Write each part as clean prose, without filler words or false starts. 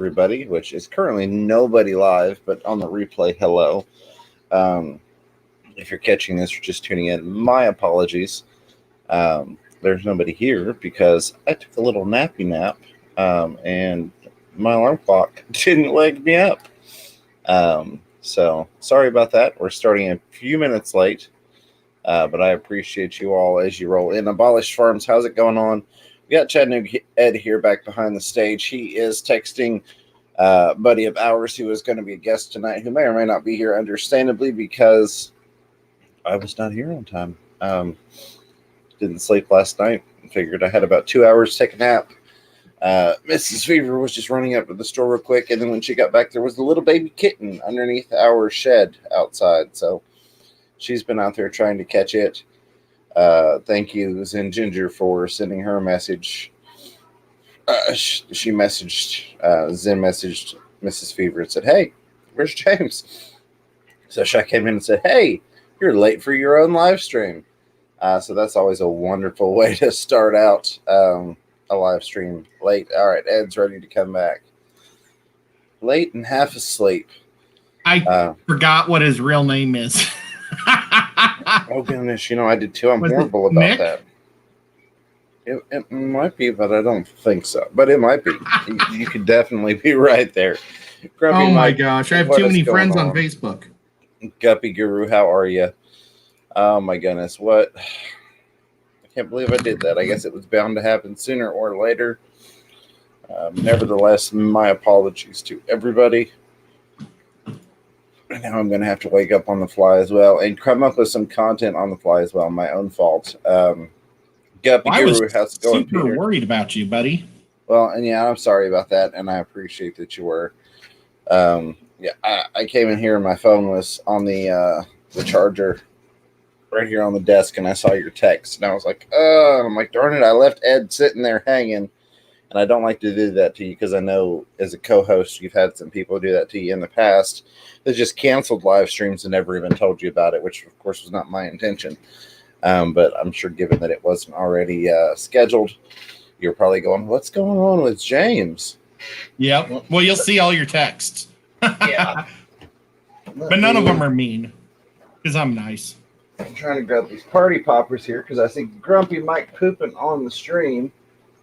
everybody, which is currently nobody live, but on the replay, hello. If you're catching this or just tuning in, my apologies. There's nobody here because I took a little nappy nap, and my alarm clock didn't wake me up. So sorry about that. We're starting a few minutes late, but I appreciate you all as you roll in. Abolished Farms, how's it going on? We got Chattanooga Ed here back behind the stage. He is texting a buddy of ours who is going to be a guest tonight, who may or may not be here, understandably, because I was not here on time. Didn't sleep last night. Figured I had about 2 hours to take a nap. Mrs. Fever was just running up to the store real quick, and then when she got back, there was a little baby kitten underneath our shed outside. So she's been out there trying to catch it. Thank you, Zen Ginger, for sending her a message. She messaged, Zen messaged Mrs. Fever and said, "Hey, where's James?" So I came in and said, "Hey, you're late for your own live stream." So that's always a wonderful way to start out a live stream late. All right, Ed's ready to come back. Late and half asleep. I forgot what his real name is. Oh, goodness, I did too. I'm horrible about Nick? that. It might be, but I don't think so. But it might be. You could definitely be right there. Grumpy Oh, my Mike, gosh. I have what too is many going friends on on? Facebook. Guppy Guru, how are you? Oh, my goodness. What? I can't believe I did that. I guess it was bound to happen sooner or later. Nevertheless, my apologies to everybody. Now I'm going to have to wake up on the fly as well and come up with some content on the fly as well. My own fault. Guppy Guru, how's it going, super Peter? Worried about you, buddy. Well, and yeah, I'm sorry about that, and I appreciate that you were. I came in here and my phone was on the charger right here on the desk, and I saw your text, and I was like, oh, I'm like, darn it, I left Ed sitting there hanging, and I don't like to do that to you because I know as a co-host you've had some people do that to you in the past. They just canceled live streams and never even told you about it, which of course was not my intention. But I'm sure given that it wasn't already scheduled, you're probably going, what's going on with James? Yep. Well, you'll see all your texts. Yeah. But none of them are mean because I'm nice. I'm trying to grab these party poppers here because I see Grumpy Mike pooping on the stream.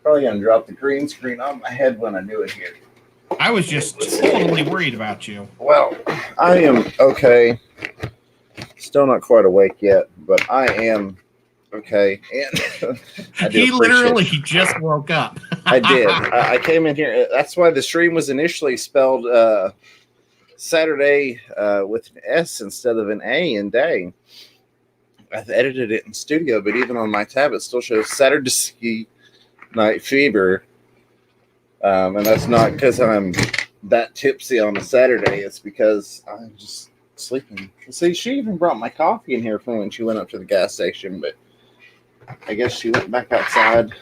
Probably going to drop the green screen on my head when I do it here. I was just totally worried about you. Well, I am okay. Still not quite awake yet, but I am okay. And He literally just woke up. I did. I came in here. That's why the stream was initially spelled Saturday with an S instead of an A in day. I've edited it in studio, but even on my tab, it still shows Saturday Night Fever. And that's not because I'm that tipsy on a Saturday. It's because I'm just sleeping. See, she even brought my coffee in here from when she went up to the gas station, but I guess she went back outside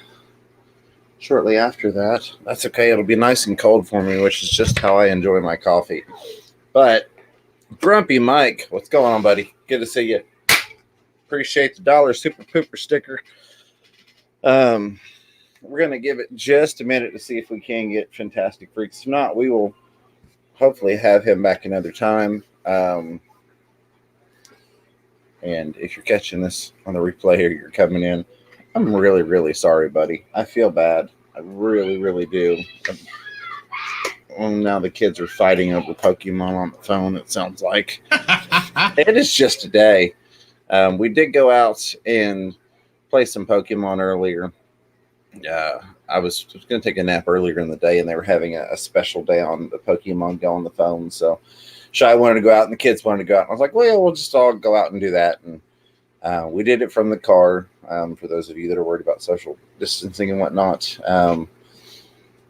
shortly after that. That's okay. It'll be nice and cold for me, which is just how I enjoy my coffee. But Grumpy Mike, what's going on, buddy? Good to see you. Appreciate the $1 super pooper sticker. We're going to give it just a minute to see if we can get Fantastic Freaks. If not, we will hopefully have him back another time. And if you're catching this on the replay here, you're coming in, I'm really, really sorry, buddy. I feel bad. I really, really do. Well, now the kids are fighting over Pokemon on the phone, it sounds like. It is just a day. We did go out and play some Pokemon earlier. I was going to take a nap earlier in the day, and they were having a special day on the Pokemon Go on the phone. So Shy wanted to go out, and the kids wanted to go out. And I was like, well, we'll just all go out and do that. And we did it from the car. For those of you that are worried about social distancing and whatnot,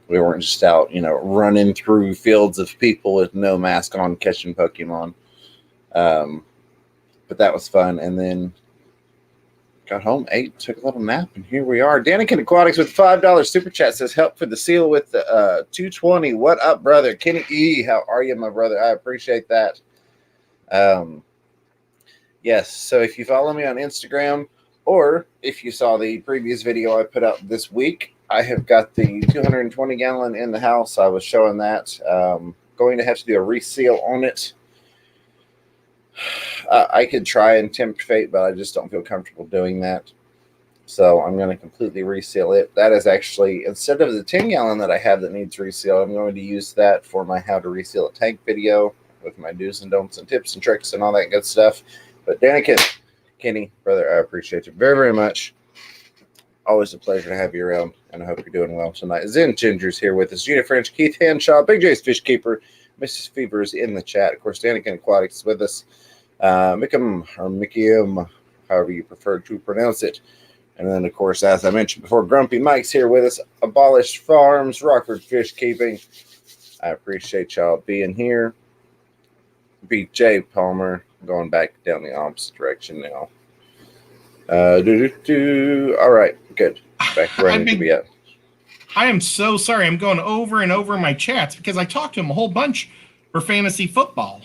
we weren't just out, running through fields of people with no mask on catching Pokemon. But that was fun. And then got home, ate, took a little nap, and here we are. Danikin Aquatics with $5 super chat says, help for the seal with the 220. What up, brother? Kenny E, how are you, my brother? I appreciate that. Yes, so if you follow me on Instagram, or if you saw the previous video I put out this week, I have got the 220 gallon in the house. I was showing that. Going to have to do a reseal on it. I could try and tempt fate, but I just don't feel comfortable doing that. So I'm going to completely reseal it. That is actually, instead of the 10 gallon that I have that needs reseal, I'm going to use that for my how to reseal a tank video with my do's and don'ts and tips and tricks and all that good stuff. But Danica, Kenny, brother, I appreciate you very, very much. Always a pleasure to have you around, and I hope you're doing well tonight. Zen Ginger's here with us. Gina French, Keith Hanshaw, Big J's Fish Keeper, Mrs. Fever is in the chat. Of course, Danica Aquatics is with us. Mickham, or Mickiam, however you prefer to pronounce it. And then, of course, as I mentioned before, Grumpy Mike's here with us. Abolished Farms, Rockford Fish Keeping. I appreciate y'all being here. BJ Palmer, going back down the opposite direction now. All right, good. Back where I need to be at. I am so sorry. I'm going over and over my chats because I talked to him a whole bunch for fantasy football.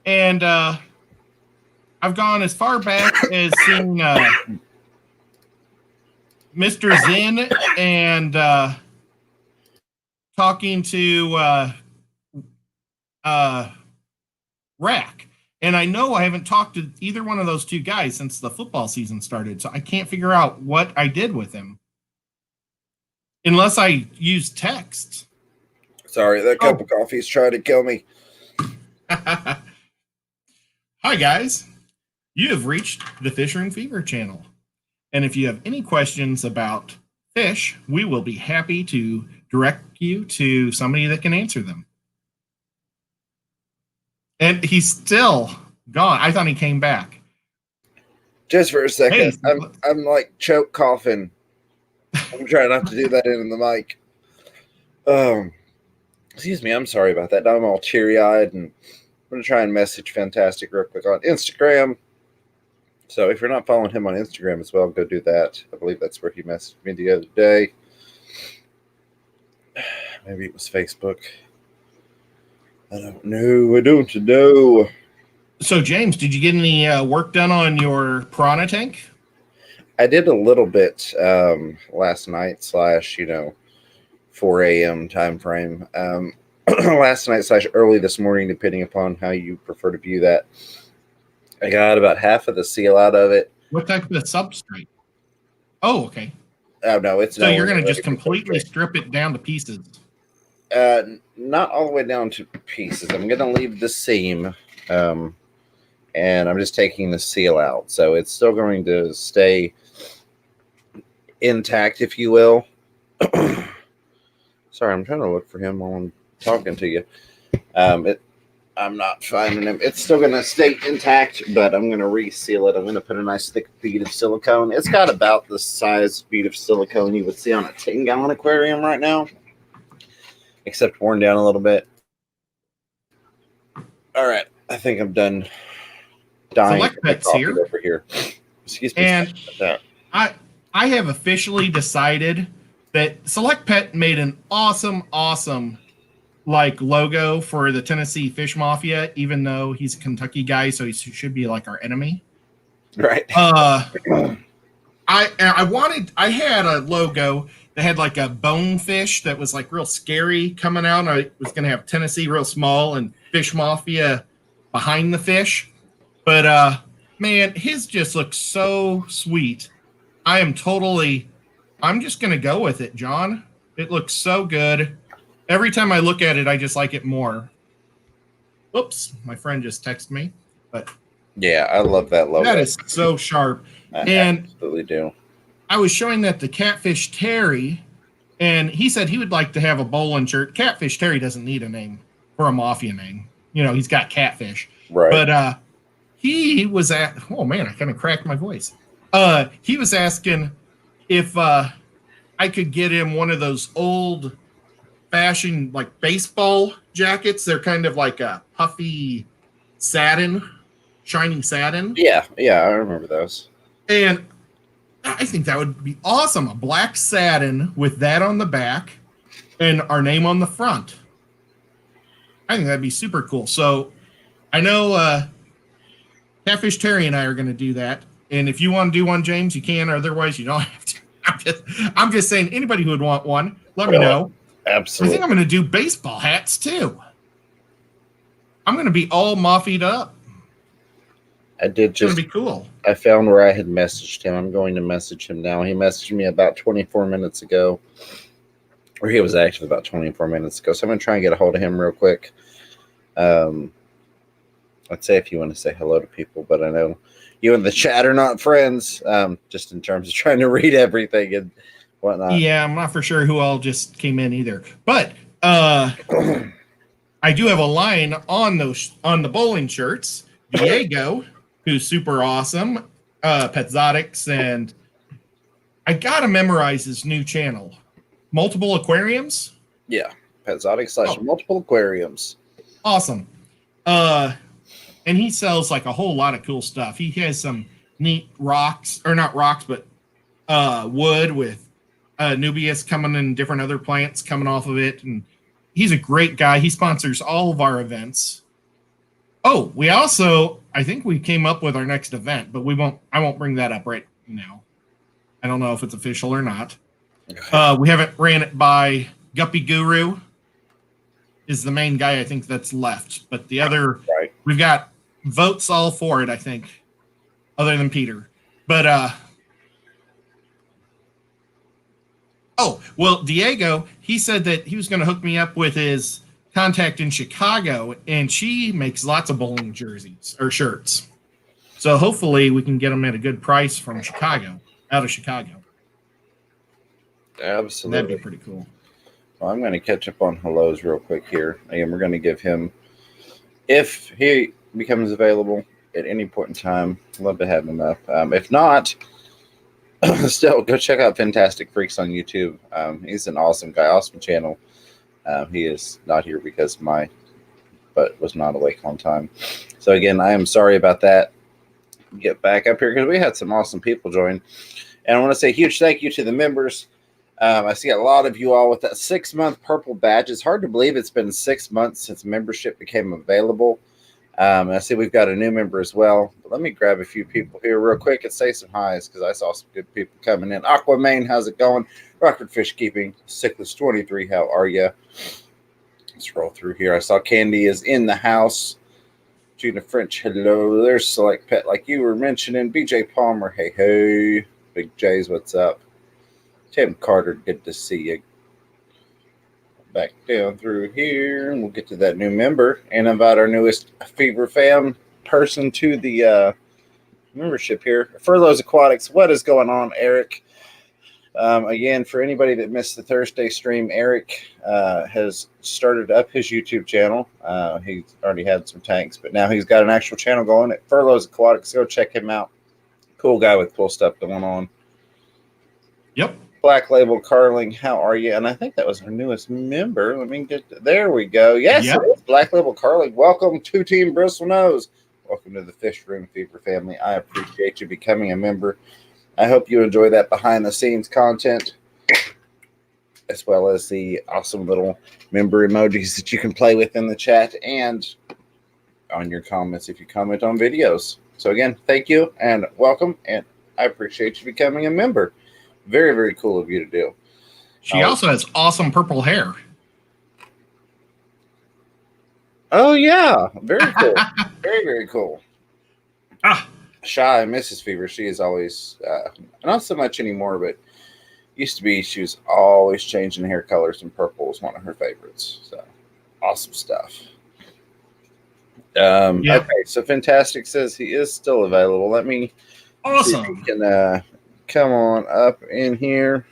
And I've gone as far back as seeing Mr. Zen and talking to Rack. And I know I haven't talked to either one of those two guys since the football season started, so I can't figure out what I did with him. Unless I used text. Sorry, that cup of coffee is trying to kill me. Hi, guys. You have reached the Fisher and Fever channel. And if you have any questions about fish, we will be happy to direct you to somebody that can answer them. And he's still gone. I thought he came back. Just for a second. Hey, I'm like choke coughing. I'm trying not to do that in the mic. Excuse me. I'm sorry about that. Now I'm all teary-eyed, and I'm going to try and message Fantastic real quick on Instagram. So if you're not following him on Instagram as well, go do that. I believe that's where he messaged me the other day. Maybe it was Facebook. I don't know. So, James, did you get any work done on your piranha tank? I did a little bit last night / 4 a.m. time frame. Last night / early this morning, depending upon how you prefer to view that. I got about half of the seal out of it. What type of substrate? Oh, okay. Oh, no, it's so you're going to just completely strip it down to pieces. Not all the way down to pieces. I'm going to leave the seam, and I'm just taking the seal out. So it's still going to stay intact, if you will. Sorry, I'm trying to look for him while I'm talking to you. I'm not finding him. It's still going to stay intact, but I'm going to reseal it. I'm going to put a nice thick bead of silicone. It's got about the size bead of silicone you would see on a 10-gallon aquarium right now, except worn down a little bit. All right, I think I'm done dying. Select Pet's here. Over here. Excuse me. And I have officially decided that Select Pet made an awesome logo for the Tennessee Fish Mafia, even though he's a Kentucky guy, so he should be like our enemy. Right. I had a logo that had like a bonefish that was like real scary coming out. I was going to have Tennessee real small and Fish Mafia behind the fish. But man, his just looks so sweet. I'm just going to go with it, John. It looks so good. Every time I look at it, I just like it more. Whoops, my friend just texted me. But yeah, I love that logo. That is so sharp. I absolutely do. I was showing that to Catfish Terry, and he said he would like to have a bowling shirt. Catfish Terry doesn't need a name for a mafia name. You know, he's got Catfish. Right. But he was oh man, I kind of cracked my voice. He was asking if I could get him one of those old fashioned like baseball jackets. They're kind of like a puffy satin, shiny satin. Yeah, I remember those. And I think that would be awesome. A black satin with that on the back and our name on the front. I think that'd be super cool. So I know Catfish Terry and I are going to do that. And if you want to do one, James, you can. Otherwise, you don't have to. I'm I'm just saying, anybody who would want one, let me know. Absolutely. I think I'm going to do baseball hats too. I'm going to be all maffied up. I did It's going just. to be cool. I found where I had messaged him. I'm going to message him now. He messaged me about 24 minutes ago, or he was active about 24 minutes ago. So I'm going to try and get a hold of him real quick. I'd say if you want to say hello to people, but I know you and the chat are not friends. Just in terms of trying to read everything and whatnot. Yeah, I'm not for sure who all just came in either, but I do have a line on the bowling shirts. Diego, who's super awesome, Petzotics, and I gotta memorize his new channel. Multiple Aquariums. Yeah, Petzotics / Multiple Aquariums. Awesome. And he sells like a whole lot of cool stuff. He has some neat rocks, or not rocks, but wood with Nubius coming and different other plants coming off of it. And he's a great guy. He sponsors all of our events. Oh, we also, I think we came up with our next event, but I won't bring that up right now. I don't know if it's official or not. We haven't ran it by Guppy Guru is the main guy I think that's left. But the other, right. We've got votes all for it, I think, other than Peter. But, Diego, he said that he was going to hook me up with his contact in Chicago, and she makes lots of bowling jerseys or shirts. So hopefully we can get them at a good price from Chicago, out of Chicago. Absolutely. That'd be pretty cool. Well, I'm going to catch up on hellos real quick here. Again, we're going to give him, if he becomes available at any point in time, love to have him up. If not, still go check out Fantastic Freaks on YouTube. He's an awesome guy, awesome channel. He is not here because my butt was not awake on time. So again, I am sorry about that. Get back up here because we had some awesome people join. And I want to say a huge thank you to the members. I see a lot of you all with that 6-month purple badge. It's hard to believe it's been 6 months since membership became available. I see we've got a new member as well. But let me grab a few people here real quick and say some highs because I saw some good people coming in. Aquaman, how's it going? Rockford Fish Keeping, Sickless23, how are you? Let's roll through here. I saw Candy is in the house. Gina French, hello. There's Select Pet, like you were mentioning. BJ Palmer, hey, hey. Big J's, what's up? Tim Carter, good to see you. Back down through here, and we'll get to that new member and invite our newest Fever Fam person to the membership here. Furloughs Aquatics, what is going on, Eric? Again, for anybody that missed the Thursday stream, Eric has started up his YouTube channel. He's already had some tanks, but now he's got an actual channel going at Furloughs Aquatics. Go check him out. Cool guy with cool stuff going on. Yep. Black Label Carling, how are you? And I think that was our newest member. Let me there we go. Yes, yep. It is Black Label Carling. Welcome to Team Bristle Nose. Welcome to the Fish Room Fever family. I appreciate you becoming a member. I hope you enjoy that behind the scenes content, as well as the awesome little member emojis that you can play with in the chat and on your comments if you comment on videos. So again, thank you and welcome, and I appreciate you becoming a member. Very, very cool of you to do. She also has awesome purple hair. Oh, yeah. Very cool. Very, very cool. Shy Mrs. Fever, she is always, not so much anymore, but used to be, she was always changing hair colors, and purple was one of her favorites. So, awesome stuff. Okay, so Fantastic says he is still available. Let me see if he can come on up in here.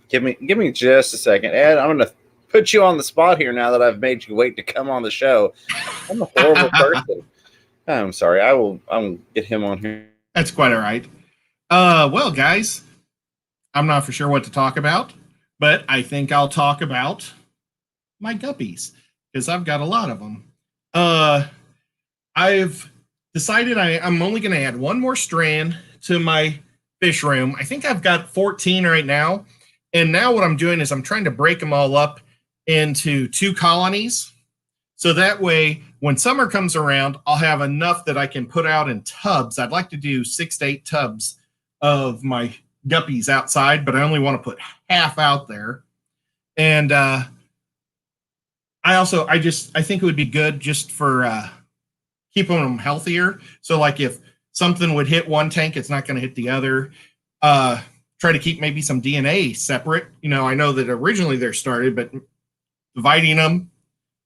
Give me just a second. Ed, I'm going to put you on the spot here now that I've made you wait to come on the show. I'm a horrible person. I'm sorry. I'll get him on here. That's quite all right. Well, guys, I'm not for sure what to talk about, but I think I'll talk about my guppies because I've got a lot of them. I've decided I'm only going to add one more strand to my fish room. I think I've got 14 right now. And now what I'm doing is I'm trying to break them all up into 2 colonies. So that way, when summer comes around, I'll have enough that I can put out in tubs. I'd like to do 6 to 8 tubs of my guppies outside, but I only want to put half out there. And I think it would be good just for keeping them healthier. So like if something would hit one tank, it's not going to hit the other. Try to keep maybe some DNA separate. I know that originally they're started, but dividing them,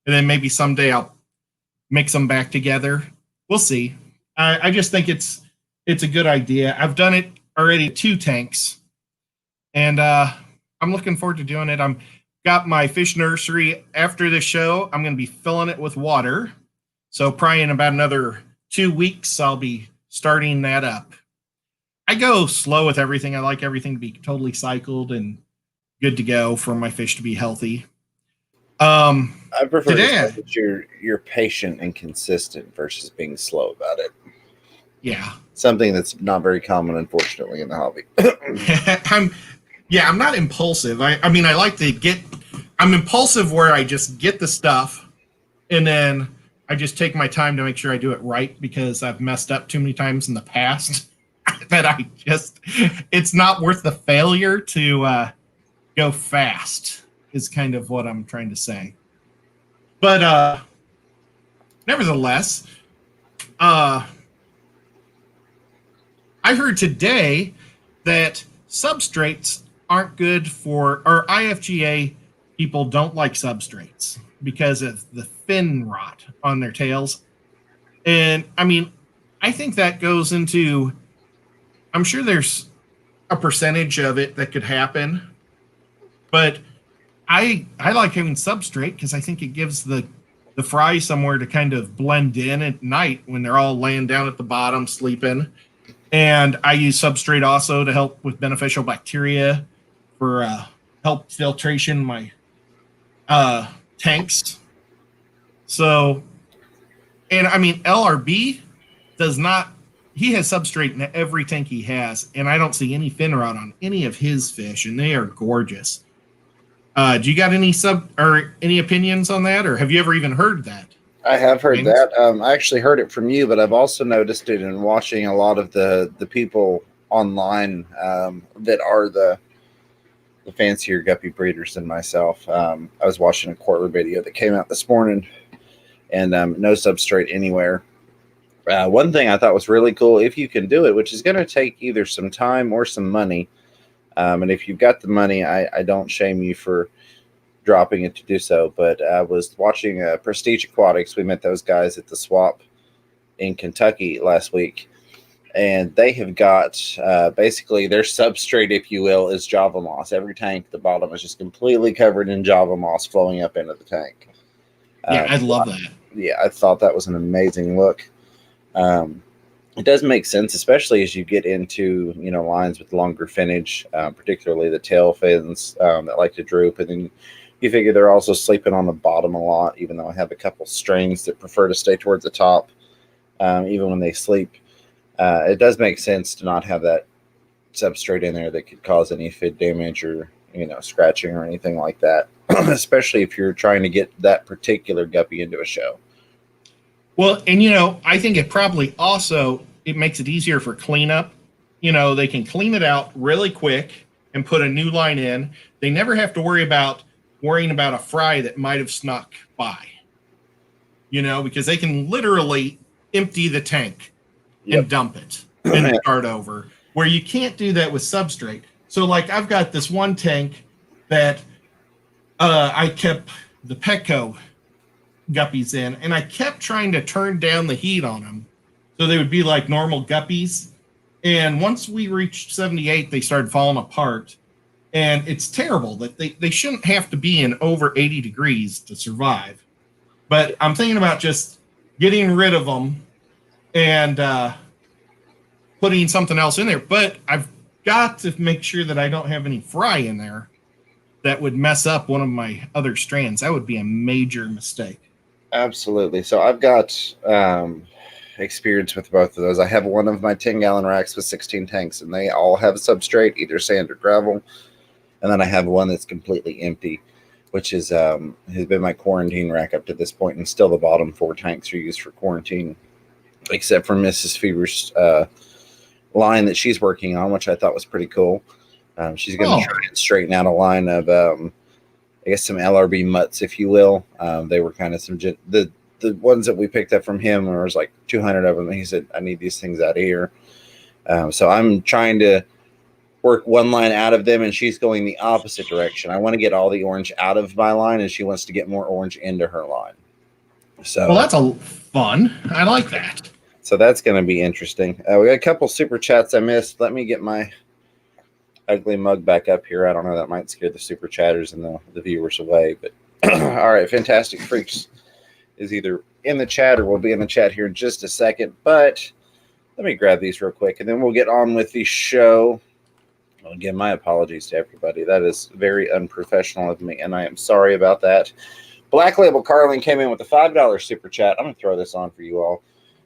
and then maybe someday I'll mix them back together. We'll see. I just think it's a good idea. I've done it already 2 tanks, and I'm looking forward to doing it. I'm got my fish nursery after the show. I'm going to be filling it with water. So probably in about another 2 weeks, I'll be starting that up. I go slow with everything. I like everything to be totally cycled and good to go for my fish to be healthy. I prefer to say that you're patient and consistent versus being slow about it. Yeah. Something that's not very common, unfortunately, in the hobby. I'm not impulsive. I like to I'm impulsive where I just get the stuff and then I just take my time to make sure I do it right because I've messed up too many times in the past that it's not worth the failure to go fast is kind of what I'm trying to say. But nevertheless, I heard today that substrates aren't good or IFGA people don't like substrates because of the fin rot on their tails. And I think that goes into, I'm sure there's a percentage of it that could happen, but I like having substrate because I think it gives the fry somewhere to kind of blend in at night when they're all laying down at the bottom sleeping. And I use substrate also to help with beneficial bacteria for help filtration in my tanks. So, and LRB does not, he has substrate in every tank he has, and I don't see any fin rot on any of his fish, and they are gorgeous. Do you got any opinions on that, or have you ever even heard that? I have heard that. I actually heard it from you, but I've also noticed it in watching a lot of the people online that are the fancier guppy breeders than myself. I was watching a quarter video that came out this morning, and no substrate anywhere. One thing I thought was really cool, if you can do it, which is going to take either some time or some money, and if you've got the money, I don't shame you for dropping it to do so. But I was watching Prestige Aquatics. We met those guys at the swap in Kentucky last week, and they have got basically their substrate, if you will, is Java moss. Every tank at the bottom is just completely covered in Java moss flowing up into the tank. Yeah, I love that. Yeah, I thought that was an amazing look. It does make sense, especially as you get into lines with longer finnage, particularly the tail fins that like to droop, and then you figure they're also sleeping on the bottom a lot, even though I have a couple strings that prefer to stay towards the top, even when they sleep. It does make sense to not have that substrate in there that could cause any fin damage or scratching or anything like that, especially if you're trying to get that particular guppy into a show. Well, and I think it probably also it makes it easier for cleanup. They can clean it out really quick and put a new line in. They never have to worrying about a fry that might have snuck by. Because they can literally empty the tank and dump it and start over. Where you can't do that with substrate. So, like, I've got this one tank that I kept the Pleco guppies in, and I kept trying to turn down the heat on them so they would be like normal guppies. And once we reached 78, they started falling apart. And it's terrible that they shouldn't have to be in over 80 degrees to survive. But I'm thinking about just getting rid of them and putting something else in there. But I've got to make sure that I don't have any fry in there that would mess up one of my other strands. That would be a major mistake. Absolutely. So I've got experience with both of those. I have one of my 10-gallon racks with 16 tanks, and they all have substrate, either sand or gravel. And then I have one that's completely empty. which is has been my quarantine rack up to this point, and still the bottom 4 tanks are used for quarantine, except for Mrs. Fever's line that she's working on, which I thought was pretty cool. She's going to try and straighten out a line of, I guess, some LRB mutts, if you will. They were kind of the ones that we picked up from him. There was like 200 of them. And he said, I need these things out of here. So I'm trying to work one line out of them, and she's going the opposite direction. I want to get all the orange out of my line, and she wants to get more orange into her line. So, well, that's fun. I like that. So that's going to be interesting. We got a couple super chats I missed. Let me get my ugly mug back up here. I don't know. That might scare the super chatters and the viewers away. But all right, Fantastic Freaks is either in the chat or will be in the chat here in just a second. But let me grab these real quick, and then we'll get on with the show. Well, again, my apologies to everybody. That is very unprofessional of me, and I am sorry about that. Black Label Carling came in with a $5 super chat. I'm going to throw this on for you all.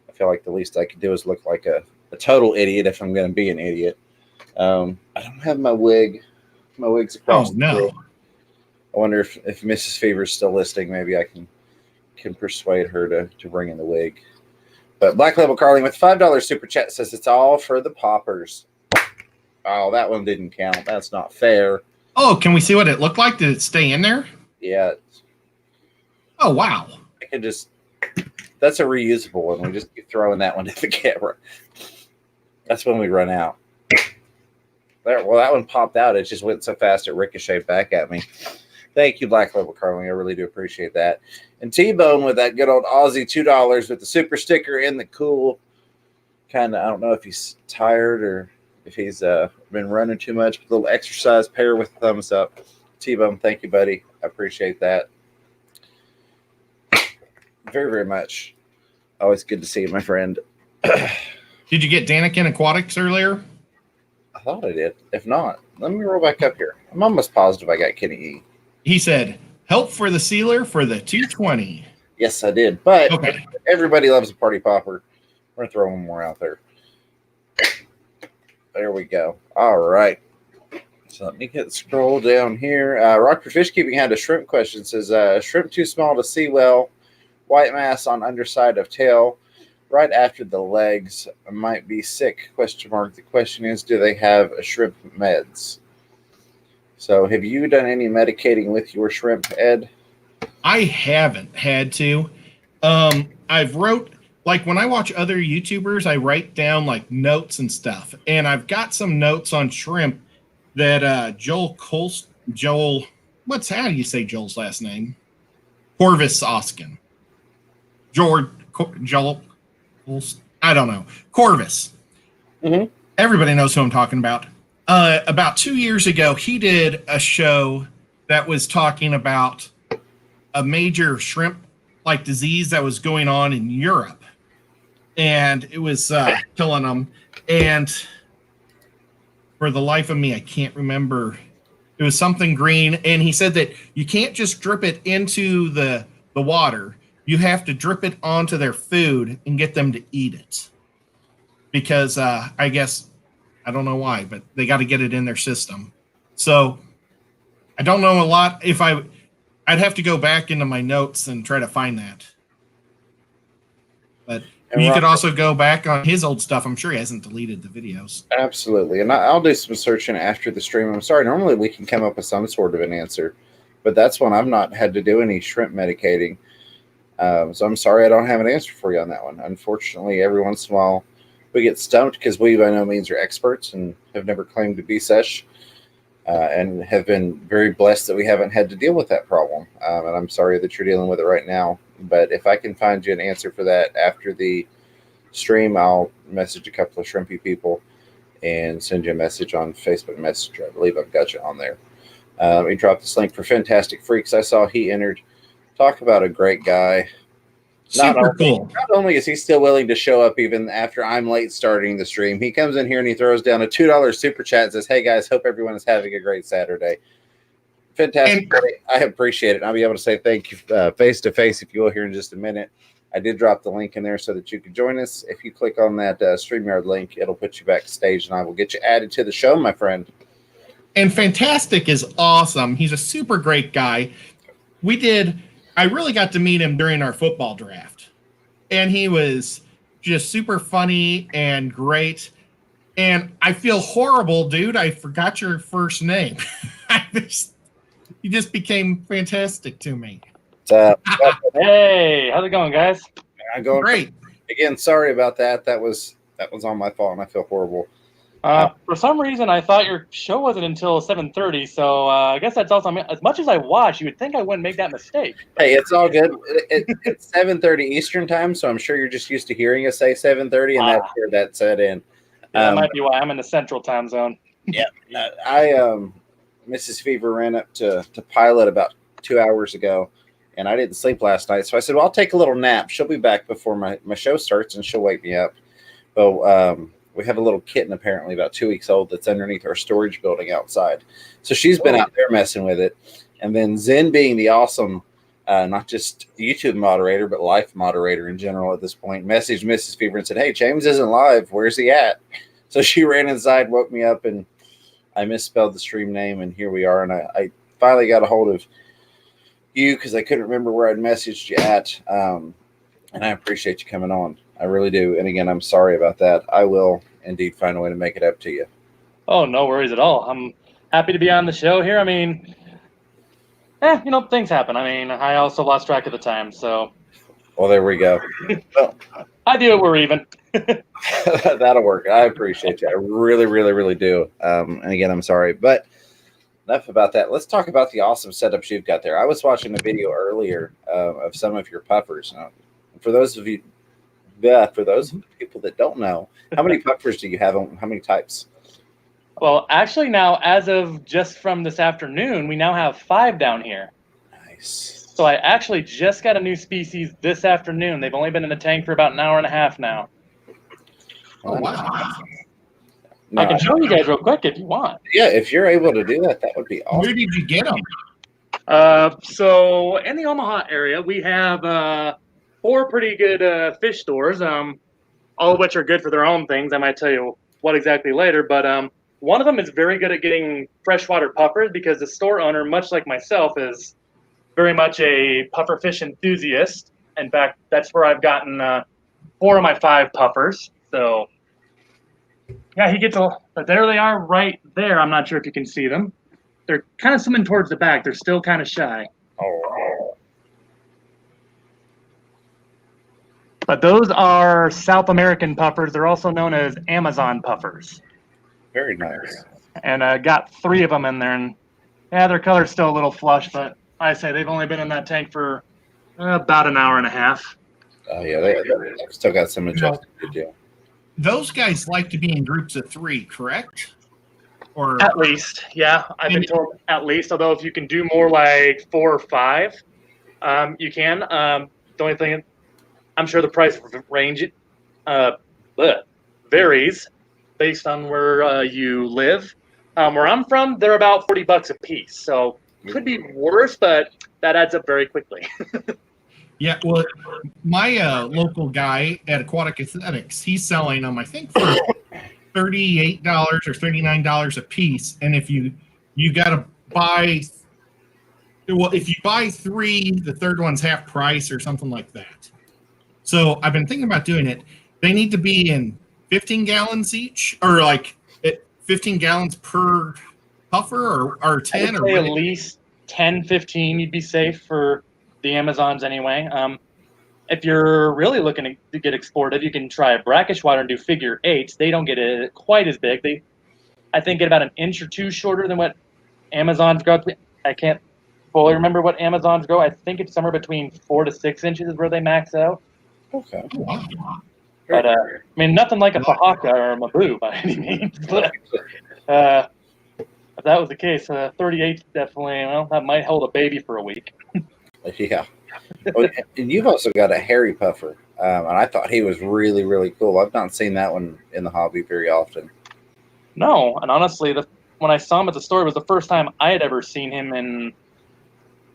I feel like the least I could do is look like a total idiot if I'm going to be an idiot. I don't have my wig. My wig's across the room. I wonder if Mrs. Fever's still listening. Maybe I can persuade her to bring in the wig. But Black Label Carling with $5 super chat says it's all for the poppers. Oh, that one didn't count. That's not fair. Oh, can we see what it looked like? Did it stay in there? Yeah. Oh, wow. I can just... That's a reusable one. We just keep throwing that one at the camera. That's when we run out. Well, that one popped out. It just went so fast it ricocheted back at me. Thank you, Black Label Carling. I really do appreciate that. And T-Bone with that good old Aussie $2 with the super sticker and the cool kind of... I don't know if he's tired or... if he's been running too much, a little exercise pair with thumbs up. T-Bone, thank you, buddy. I appreciate that. Very, very much. Always good to see you, my friend. Did you get Danikin Aquatics earlier? I thought I did. If not, let me roll back up here. I'm almost positive I got Kenny E. He said, help for the sealer for the 220. Yes, I did. But okay. Everybody loves a party popper. We're going to throw one more out there. There we go. All right. So let me scroll down here. Rock for Fish Keeping had a shrimp question. Says, shrimp too small to see well. White mass on underside of tail. Right after the legs. Might be sick, question mark. The question is, do they have a shrimp meds? So have you done any medicating with your shrimp, Ed? I haven't had to. I've wrote... Like when I watch other YouTubers, I write down like notes and stuff. And I've got some notes on shrimp that Joel, how do you say Joel's last name? Corvus Oskin. Joel, I don't know. Corvus. Mm-hmm. Everybody knows who I'm talking about. About 2 years ago, he did a show that was talking about a major shrimp like disease that was going on in Europe. And it was killing them. And for the life of me, I can't remember. It was something green. And he said that you can't just drip it into the water. You have to drip it onto their food and get them to eat it. Because I guess, I don't know why, but they got to get it in their system. So I don't know a lot. I'd have to go back into my notes and try to find that. But you could also go back on his old stuff. I'm sure he hasn't deleted the videos. Absolutely. And I'll do some searching after the stream. I'm sorry. Normally we can come up with some sort of an answer. But that's when I've not had to do any shrimp medicating. So I'm sorry I don't have an answer for you on that one. Unfortunately, every once in a while we get stumped because we by no means are experts and have never claimed to be such. And have been very blessed that we haven't had to deal with that problem. And I'm sorry that you're dealing with it right now. But if I can find you an answer for that after the stream, I'll message a couple of shrimpy people and send you a message on Facebook Messenger. I believe I've got you on there. Let me drop this link for Fantastic Freaks. I saw he entered. Talk about a great guy. Super cool. Not only is he still willing to show up even after I'm late starting the stream, he comes in here and he throws down a $2 super chat and says, hey guys, hope everyone is having a great Saturday. Fantastic. I appreciate it. I'll be able to say thank you face to face, if you will, here in just a minute. I did drop the link in there so that you can join us. If you click on that StreamYard link, it'll put you backstage and I will get you added to the show, my friend. And Fantastic is awesome. He's a super great guy. I really got to meet him during our football draft. And he was just super funny and great. And I feel horrible, dude. I forgot your first name. You just became fantastic to me. Hey, how's it going, guys? I'm going Great. Again, sorry about that. That was on my fault, and I feel horrible. For some reason, I thought your show wasn't until 7:30, so I guess that's also. I mean, as much as I watch, you would think I wouldn't make that mistake. Hey, it's all good. It's 7:30 Eastern time, so I'm sure you're just used to hearing us say 7:30, and that's where that set in. Yeah, that might be why I'm in the Central Time Zone. Yeah, Mrs. Fever ran up to Pilot about 2 hours ago, and I didn't sleep last night, so I said, "Well, I'll take a little nap. She'll be back before my show starts, and she'll wake me up." But we have a little kitten, apparently about 2 weeks old, that's underneath our storage building outside. So she's been out there messing with it. And then Zen, being the awesome, not just YouTube moderator, but life moderator in general at this point, messaged Mrs. Fever and said, "Hey, James isn't live. Where's he at?" So she ran inside, woke me up, and I misspelled the stream name, and here we are. And I finally got a hold of you because I couldn't remember where I'd messaged you at. And I appreciate you coming on. I really do. And again, I'm sorry about that. I will indeed find a way to make it up to you. Oh, no worries at all. I'm happy to be on the show here. I mean, things happen. I mean, I also lost track of the time, so. Well, there we go. Well, I do it. We're even. That'll work. I appreciate you. I really, really, really do. And again, I'm sorry. But enough about that. Let's talk about the awesome setups you've got there. I was watching a video earlier of some of your puffers. For those of people that don't know, how many puffers do you have? How many types? Well, actually, now, as of just from this afternoon, we now have 5 down here. Nice. So I actually just got a new species this afternoon. They've only been in the tank for about an hour and a half now. Oh, wow. No, I can show you guys real quick if you want. Yeah, if you're able to do that, that would be awesome. Where did you get them? So in the Omaha area, we have 4 pretty good fish stores, all of which are good for their own things. I might tell you what exactly later, but one of them is very good at getting freshwater puffers because the store owner, much like myself, is very much a puffer fish enthusiast. In fact, that's where I've gotten 4 of my 5 puffers. So, yeah, he gets but there they are right there. I'm not sure if you can see them. They're kind of swimming towards the back. They're still kind of shy. Oh. But those are South American puffers. They're also known as Amazon puffers. Very nice. And got 3 of them in there. And yeah, their color's still a little flush, but I say they've only been in that tank for about an hour and a half. Oh, yeah, they've still got some adjusting to do. Those guys like to be in groups of 3, correct? Or At least, yeah. I've been told at least, although if you can do more like 4 or 5, you can. The only thing, I'm sure the price range varies based on where you live. Where I'm from, they're about $40 a piece, so could be worse, but that adds up very quickly. Yeah, well, my local guy at Aquatic Aesthetics, he's selling them, I think, for $38 or $39 a piece. And if you got to buy, if you buy 3, the third one's half price or something like that. So I've been thinking about doing it. They need to be in 15 gallons each, or like 15 gallons per puffer, or 10, or at least 10, 15, you'd be safe for the Amazons anyway. If you're really looking to get exported, you can try a brackish water and do figure 8s. They don't get it quite as big. They, I think, get about an inch or 2 shorter than what Amazons go. I can't fully remember what Amazons go. I think it's somewhere between 4 to 6 inches is where they max out. Okay. But I mean, nothing like a Pahaka or a Mabu by any means. But if that was the case, 38 definitely. Well, that might hold a baby for a week. Yeah. Well, and you've also got a hairy puffer, and I thought he was really, really cool. I've not seen that one in the hobby very often. No, and honestly, when I saw him at the store, it was the first time I had ever seen him in.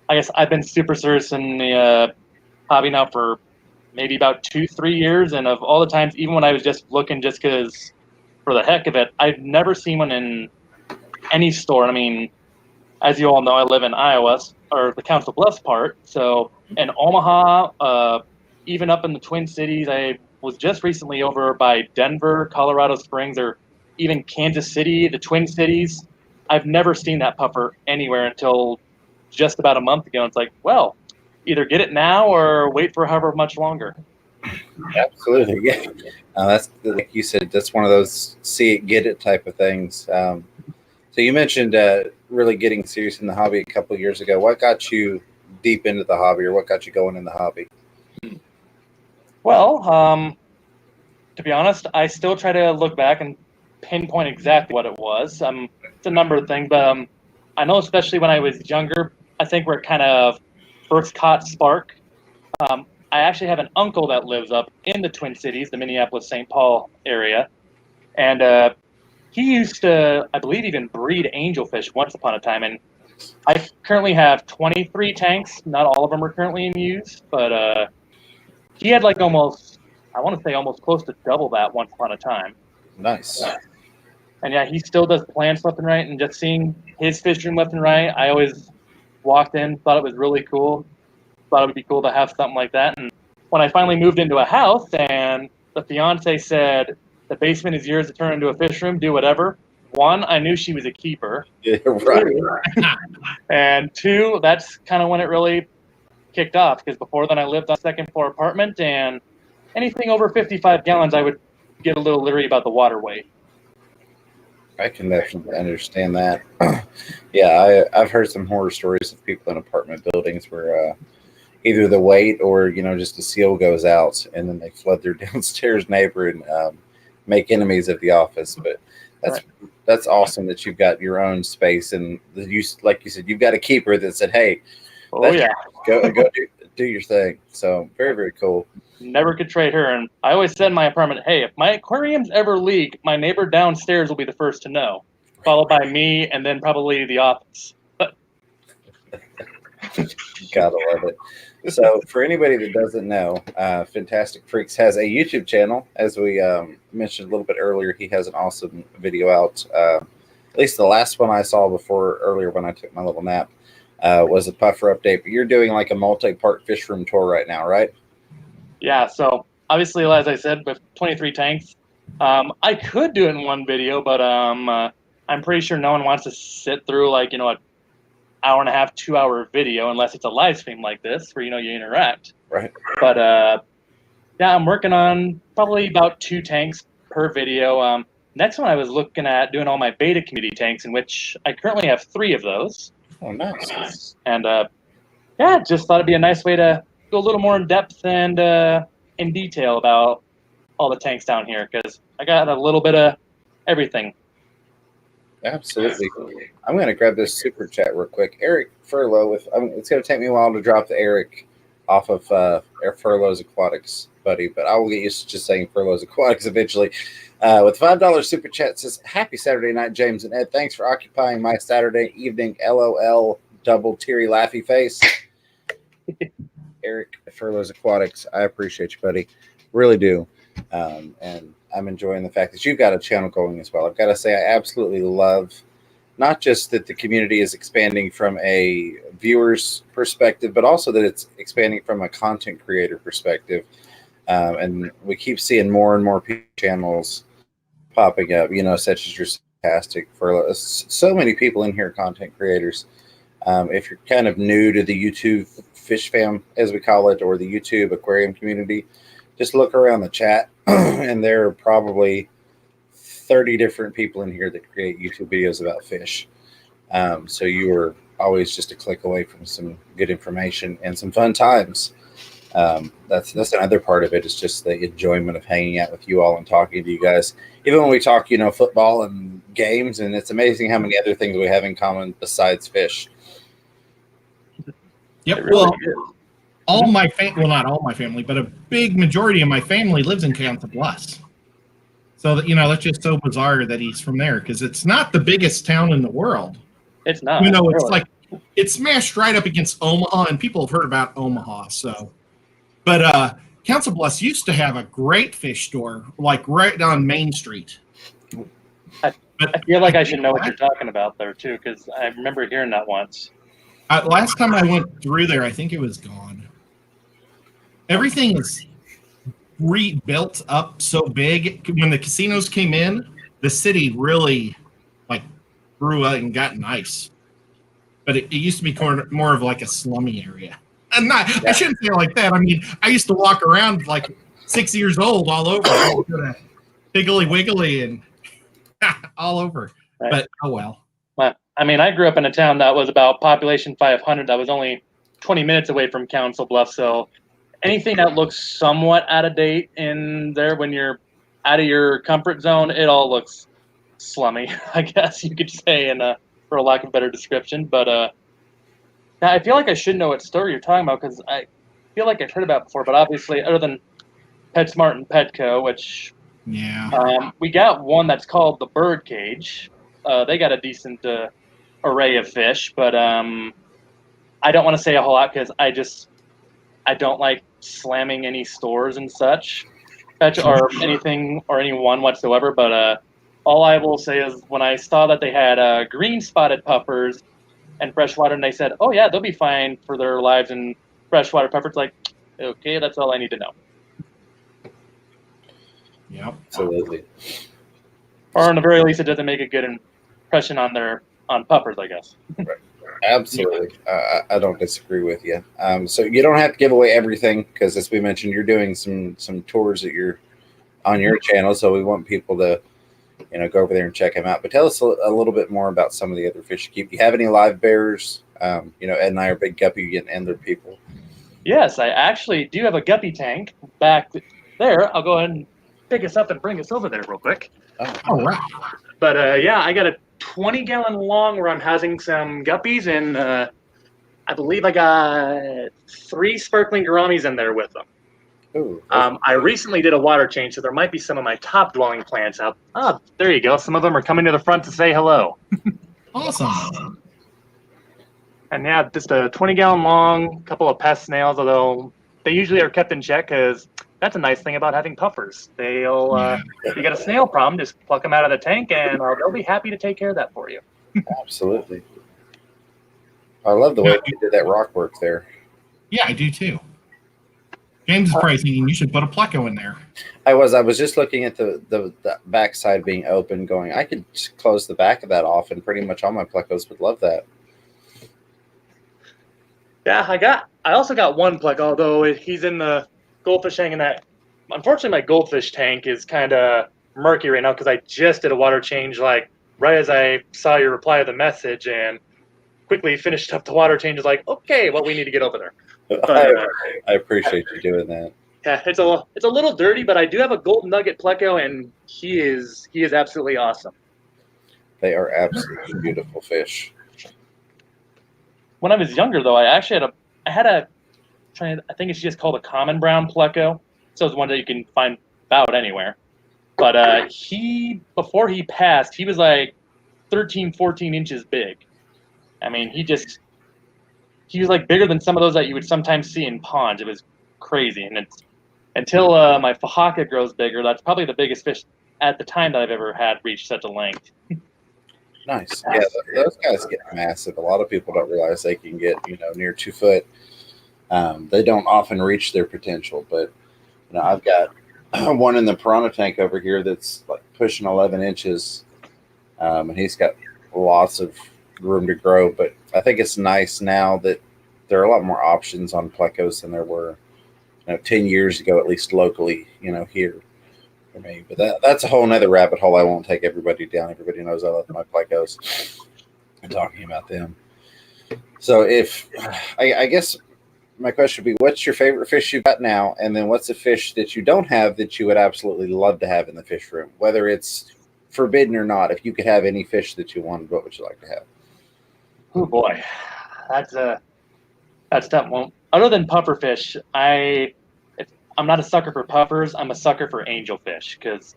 I guess I've been super serious in the hobby now for maybe about 2-3 years, and of all the times, even when I was just looking just because for the heck of it, I've never seen one in any store. I mean, as you all know, I live in Iowa, or the Council Bluffs part. So in Omaha, even up in the Twin Cities, I was just recently over by Denver, Colorado Springs, or even Kansas City, the Twin Cities. I've never seen that puffer anywhere until just about a month ago. It's like, well, either get it now or wait for however much longer. Absolutely, yeah. That's like you said. That's one of those see it, get it type of things. So you mentioned really getting serious in the hobby a couple of years ago. What got you deep into the hobby, or what got you going in the hobby? Well, to be honest, I still try to look back and pinpoint exactly what it was. It's a number of things, but I know especially when I was younger, I think where it kind of first caught spark. I actually have an uncle that lives up in the Twin Cities, the Minneapolis-St. Paul area, and he used to, I believe, even breed angelfish once upon a time. And I currently have 23 tanks. Not all of them are currently in use, but he had like almost, I want to say almost close to double that once upon a time. Nice. And yeah, he still does plants left and right, and just seeing his fish room left and right, I always walked in, thought it was really cool, thought it would be cool to have something like that. And when I finally moved into a house and the fiance said, the basement is yours to turn into a fish room, do whatever. One, I knew she was a keeper. Yeah, right. And two, that's kind of when it really kicked off, because before then I lived on a second floor apartment, and anything over 55 gallons, I would get a little leery about the water weight. I can definitely understand that. Yeah, I've heard some horror stories of people in apartment buildings where either the weight or just the seal goes out, and then they flood their downstairs neighbor and make enemies of the office. But that's awesome that you've got your own space, and like you said, you've got a keeper that said, "Hey, go do your thing." So very, very cool. Never could trade her. And I always said in my apartment, hey, if my aquariums ever leak, my neighbor downstairs will be the first to know, followed by me, and then probably the office. Gotta love it. So for anybody that doesn't know, Fantastic Freaks has a YouTube channel. As we mentioned a little bit earlier, he has an awesome video out. At least the last one I saw earlier when I took my little nap was a puffer update. But you're doing like a multi-part fish room tour right now, right? Yeah, so obviously, as I said, with 23 tanks, I could do it in one video, but I'm pretty sure no one wants to sit through like, an hour and a half, 2 hour video, unless it's a live stream like this where, you interact. Right. But yeah, I'm working on probably about 2 tanks per video. Next one I was looking at doing all my beta community tanks, in which I currently have 3 of those. Oh, nice. And yeah, just thought it'd be a nice way to go a little more in depth and in detail about all the tanks down here, because I got a little bit of everything. Absolutely. I'm going to grab this super chat real quick. Eric Furlow, it's going to take me a while to drop the Eric off of Furlow's Aquatics, buddy, but I will get used to just saying Furlow's Aquatics eventually. With $5 super chat, says, "Happy Saturday night, James and Ed. Thanks for occupying my Saturday evening. LOL, double teary laughy face." Eric Furlow's Aquatics, I appreciate you, buddy. Really do. And I'm enjoying the fact that you've got a channel going as well. I've got to say, I absolutely love not just that the community is expanding from a viewer's perspective, but also that it's expanding from a content creator perspective. And we keep seeing more and more channels popping up, such as your Fantastic Furlow. So many people in here, content creators. If you're kind of new to the YouTube fish fam, as we call it, or the YouTube aquarium community, just look around the chat, and there are probably 30 different people in here that create YouTube videos about fish. So you are always just a click away from some good information and some fun times. That's another part of it, is just the enjoyment of hanging out with you all and talking to you guys. Even when we talk, football and games, and it's amazing how many other things we have in common besides fish. Yep. Well, not all my family, but a big majority of my family lives in Council Bluffs. So that that's just so bizarre that he's from there, because it's not the biggest town in the world. It's not. It's really. like it's smashed right up against Omaha, and people have heard about Omaha. So, but Council Bluffs used to have a great fish store, like right on Main Street. I feel like I should know what you're talking about there too, because I remember hearing that once. Last time I went through there, I think it was gone. Everything is rebuilt up so big. When the casinos came in, the city really like grew up and got nice. But it used to be more of like a slummy area. And I shouldn't say it like that. I mean, I used to walk around like 6 years old all over, Piggly Wiggly and all over. Right. But oh well. I mean, I grew up in a town that was about population 500. That was only 20 minutes away from Council Bluffs. So anything that looks somewhat out of date in there when you're out of your comfort zone, it all looks slummy, I guess you could say, for a lack of a better description. But I feel like I should know what store you're talking about because I feel like I've heard about it before. But obviously, other than PetSmart and Petco, which we got one that's called the Bird Cage. They got a decent array of fish, but I don't want to say a whole lot because I don't like slamming any stores and such, or anything or anyone whatsoever. But all I will say is when I saw that they had green spotted puffers and freshwater, and they said, "Oh yeah, they'll be fine for their lives in freshwater puffers." Like, okay, that's all I need to know. Yep, absolutely. Or in the very least, it doesn't make a good impression on puffers, I guess. Right. Absolutely. I don't disagree with you. So you don't have to give away everything because, as we mentioned, you're doing some tours that you're on your channel. So we want people to, go over there and check them out. But tell us a little bit more about some of the other fish you keep. Do you have any live bears? Ed and I are big guppy and angler people. Yes, I actually do have a guppy tank back there. I'll go ahead and pick us up and bring us over there real quick. Oh, right. But I got a 20-gallon long where I'm housing some guppies, and I believe I got 3 sparkling gouramis in there with them. Ooh, I recently did a water change, so there might be some of my top dwelling plants out. Oh, there you go. Some of them are coming to the front to say hello. Awesome. And yeah, just a 20-gallon long, couple of pest snails, although they usually are kept in check because that's a nice thing about having puffers. They'll, if you got a snail problem, just pluck them out of the tank, and they'll be happy to take care of that for you. Absolutely. I love the way you did that rock work there. Yeah, I do too. James is probably thinking you should put a Pleco in there. I was just looking at the backside being open, going, I could just close the back of that off, and pretty much all my Plecos would love that. Yeah, I also got one Pleco, although he's in the goldfish tank, and that unfortunately my goldfish tank is kind of murky right now because I just did a water change right as I saw your reply to the message and quickly finished up the water change. Like, okay, well, we need to get over there. But, I appreciate you doing that. Yeah, it's a little dirty, but I do have a golden nugget Pleco, and he is absolutely awesome. They are absolutely beautiful fish. When I was younger, though, I actually had a I think it's just called a common brown Pleco. So it's one that you can find about anywhere. But before he passed, he was like 13, 14 inches big. I mean, he was like bigger than some of those that you would sometimes see in ponds. It was crazy. And it's until my Fahaka grows bigger, that's probably the biggest fish at the time that I've ever had reach such a length. Nice. Yeah, those guys get massive. A lot of people don't realize they can get, near 2 foot. They don't often reach their potential, but I've got one in the piranha tank over here that's like pushing 11 inches, and he's got lots of room to grow. But I think it's nice now that there are a lot more options on Plecos than there were 10 years ago, at least locally, here for me. But that's a whole nother rabbit hole. I won't take everybody down. Everybody knows I love my Plecos and talking about them. So I guess my question would be, what's your favorite fish you've got now? And then what's a fish that you don't have that you would absolutely love to have in the fish room? Whether it's forbidden or not, if you could have any fish that you wanted, what would you like to have? Oh boy, that's tough. Well, other than pufferfish, I'm not a sucker for puffers. I'm a sucker for angelfish because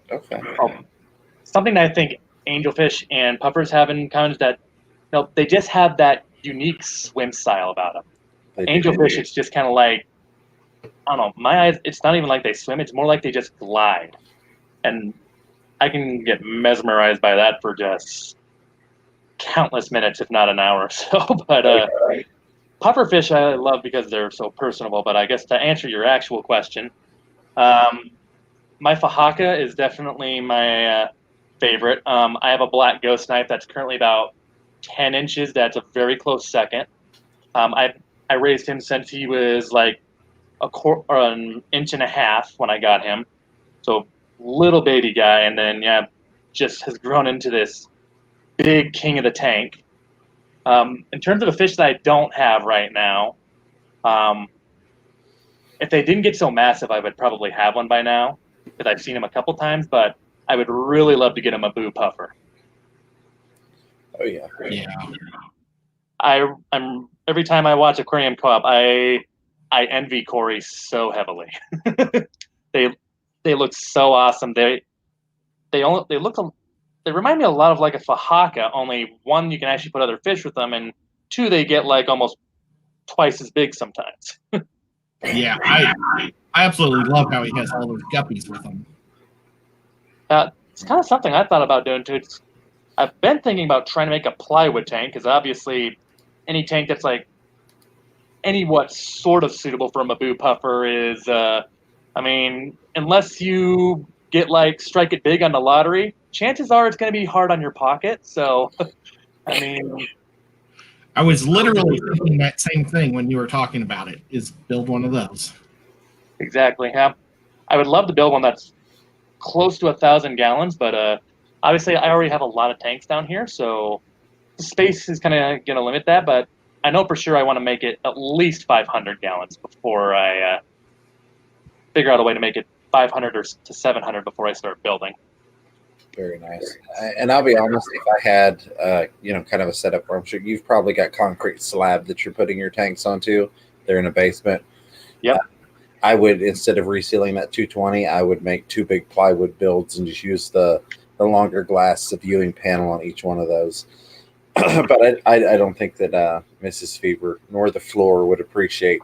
something that I think angelfish and puffers have in common is that they just have that unique swim style about them. Angelfish, it's just kind of like, I don't know, my eyes, it's not even like they swim, it's more like they just glide. And I can get mesmerized by that for just countless minutes, if not an hour or so. But Pufferfish I love because they're so personable, but I guess to answer your actual question, my Fahaka is definitely my favorite. I have a black ghost knife that's currently about 10 inches. That's a very close second. I raised him since he was like or an inch and a half when I got him. So little baby guy, and then just has grown into this big king of the tank. In terms of a fish that I don't have right now, if they didn't get so massive, I would probably have one by now because I've seen him a couple times. But I would really love to get him a boo puffer. Oh yeah. I'm every time I watch Aquarium Co-op, I envy Corey so heavily. They look so awesome. They remind me a lot of like a Fahaka. Only one, you can actually put other fish with them, and two, they get like almost twice as big sometimes. Yeah, I absolutely love how he has all those guppies with him. It's kind of something I thought about doing too. I've been thinking about trying to make a plywood tank because obviously any tank that's like what sort of suitable for a Maboo puffer is, I mean, unless you get like strike it big on the lottery, chances are it's going to be hard on your pocket. So, I mean, I was literally thinking that same thing when you were talking about it, is build one of those. Exactly. Yeah. I would love to build one that's close to 1,000 gallons, but obviously I already have a lot of tanks down here, so the space is kind of going to limit that, but I know for sure I want to make it at least 500 gallons before I figure out a way to make it 500 or to 700 before I start building. Very nice. And I'll be honest, if I had, kind of a setup where I'm sure you've probably got concrete slab that you're putting your tanks onto, they're in a basement. Yep. I would, instead of resealing that 220, I would make 2 big plywood builds and just use the longer glass viewing panel on each one of those. But I don't think that Mrs. Fever nor the floor would appreciate,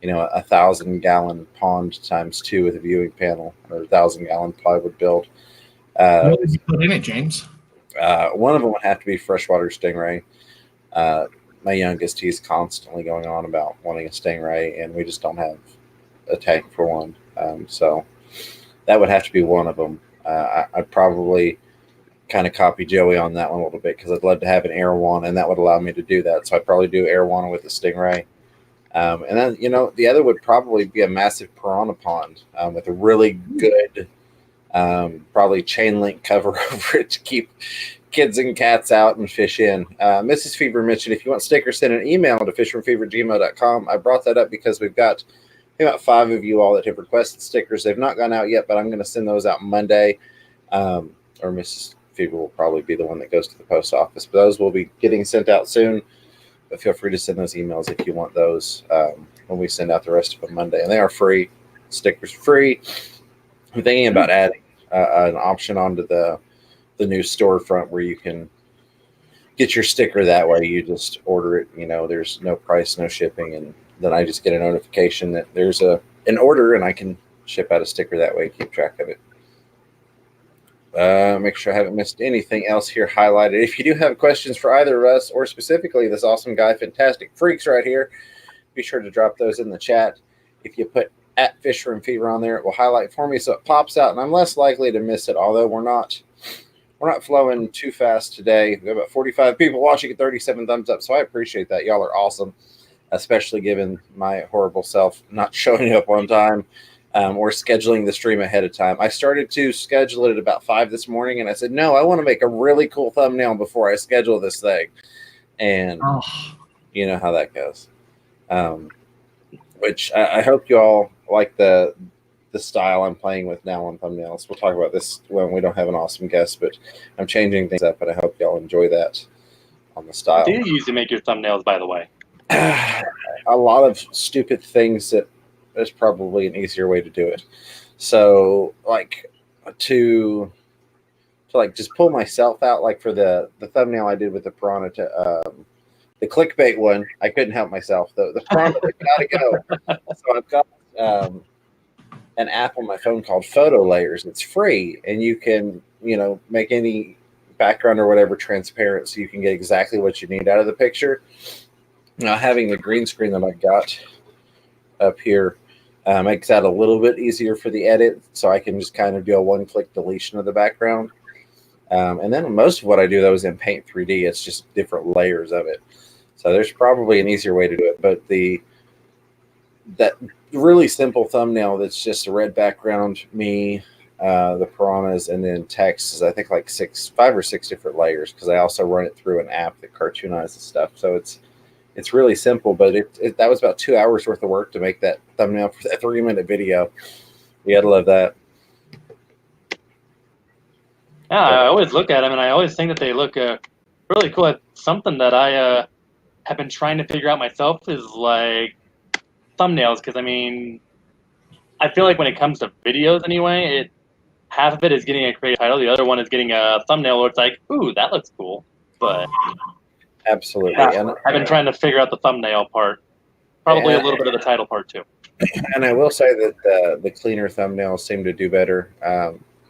1,000-gallon pond times 2 with a viewing panel or 1,000-gallon plywood build. What did you put in it, James? One of them would have to be freshwater stingray. My youngest, he's constantly going on about wanting a stingray, and we just don't have a tank for one. So that would have to be one of them. I'd probably kind of copy Joey on that one a little bit because I'd love to have an arowana, and that would allow me to do that. So I'd probably do arowana with a stingray. And then, the other would probably be a massive piranha pond with a really good, probably chain link cover over it to keep kids and cats out and fish in. Mrs. Fever mentioned if you want stickers, send an email to fishfromfever@gmail.com. I brought that up because we've got about 5 of you all that have requested stickers. They've not gone out yet, but I'm going to send those out Monday. Or Mrs. Fever will probably be the one that goes to the post office. But those will be getting sent out soon. But feel free to send those emails if you want those when we send out the rest of them Monday. And they are free. Stickers free. I'm thinking about adding an option onto the new storefront where you can get your sticker that way. You just order it. There's no price, no shipping, and then I just get a notification that there's an order, and I can ship out a sticker that way, keep track of it. Make sure I haven't missed anything else here highlighted. If you do have questions for either of us or specifically this awesome guy, Fantastic Freaks right here, be sure to drop those in the chat. If you put @FishRoomFever on there, it will highlight for me so it pops out, and I'm less likely to miss it, although we're not flowing too fast today. We have about 45 people watching at 37 thumbs up, so I appreciate that. Y'all are awesome, especially given my horrible self not showing up on time or scheduling the stream ahead of time. I started to schedule it at about 5 this morning, and I said, no, I want to make a really cool thumbnail before I schedule this thing. And you know how that goes. Which I hope you all like the style I'm playing with now on thumbnails. We'll talk about this when we don't have an awesome guest, but I'm changing things up, and I hope y'all enjoy that on the style. Do you usually make your thumbnails, by the way? A lot of stupid things that there's probably an easier way to do it. So like to just pull myself out, like for the thumbnail I did with the piranha, the clickbait one, I couldn't help myself. The piranha gotta go. So I've got an app on my phone called Photo Layers. It's free, and you can make any background or whatever transparent, so you can get exactly what you need out of the picture. Now, having the green screen that I got up here makes that a little bit easier for the edit, so I can just kind of do a one-click deletion of the background. And then most of what I do, though, is in Paint 3D. It's just different layers of it. So there's probably an easier way to do it. But that really simple thumbnail that's just a red background, me, the piranhas, and then text is, I think, like 5 or 6 different layers, because I also run it through an app that cartoonizes stuff. So it's really simple, but that was about 2 hours worth of work to make that thumbnail for that 3-minute video. You gotta love that. Yeah, I always look at them, and I always think that they look really cool. Something that I have been trying to figure out myself is like thumbnails, because I mean, I feel like when it comes to videos anyway, half of it is getting a creative title, the other one is getting a thumbnail where it's like, ooh, that looks cool. But absolutely, yeah, I've been trying to figure out the thumbnail part, probably a little bit of the title part too. And I will say that the cleaner thumbnails seem to do better.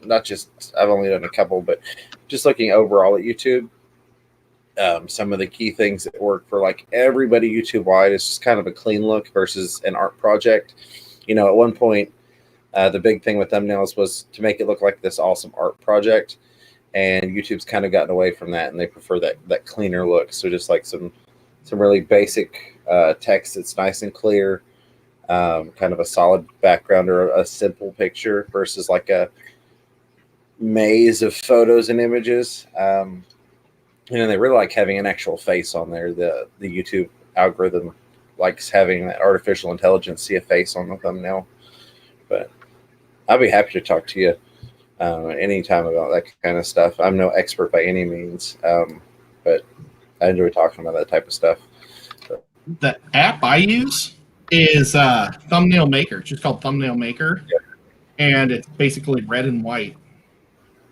Not just, I've only done a couple, but just looking overall at YouTube, some of the key things that work for like everybody YouTube wide is just kind of a clean look versus an art project. You know, at one point, the big thing with thumbnails was to make it look like this awesome art project, and YouTube's kind of gotten away from that, and they prefer that cleaner look. So just like some really basic text that's nice and clear, kind of a solid background or a simple picture versus like a maze of photos and images. You know, they really like having an actual face on there. The YouTube algorithm likes having that artificial intelligence see a face on the thumbnail. But I'll be happy to talk to you anytime about that kind of stuff. I'm no expert by any means, but I enjoy talking about that type of stuff. The app I use is Thumbnail Maker. It's just called Thumbnail Maker, and it's basically red and white.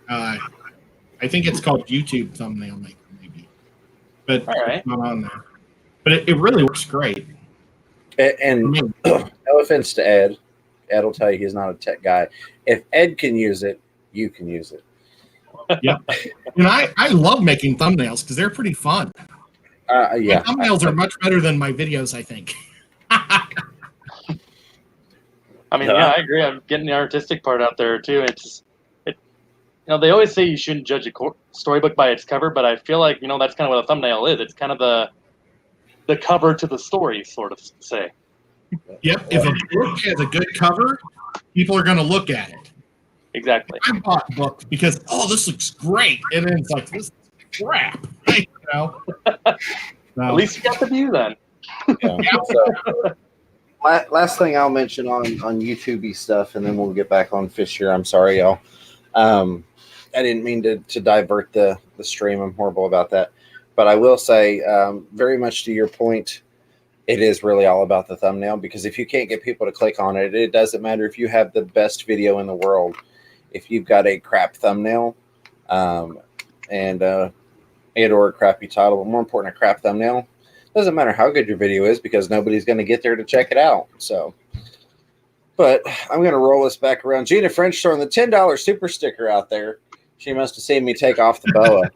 I think it's called YouTube Thumbnail Maker, maybe, but it's not on there. But it really works great. And no offense to Ed. Ed will tell you he's not a tech guy. If Ed can use it, you can use it. Yeah. And I love making thumbnails because they're pretty fun. Yeah. My thumbnails are much better than my videos, I think. I mean, yeah, I agree. I'm getting the artistic part out there too. You know, they always say you shouldn't judge a storybook by its cover, but I feel like, you know, that's kind of what a thumbnail is. It's kind of the cover to the story, sort of say. Yep. If a book has a good cover, people are going to look at it. Exactly. I bought books because, this looks great. And then it's like, this is crap. You know? At least you got the view then. Yeah. So, last thing I'll mention on YouTube-y stuff, and then we'll get back on Fish here. I'm sorry, y'all. I didn't mean to divert the stream. I'm horrible about that. But I will say, very much to your point, it is really all about the thumbnail, because if you can't get people to click on it, it doesn't matter if you have the best video in the world. If you've got a crap thumbnail and or a crappy title, but more important, a crap thumbnail, it doesn't matter how good your video is, because nobody's going to get there to check it out. So, but I'm going to roll this back around. Gina French throwing the $10 super sticker out there. She must have seen me take off the boa.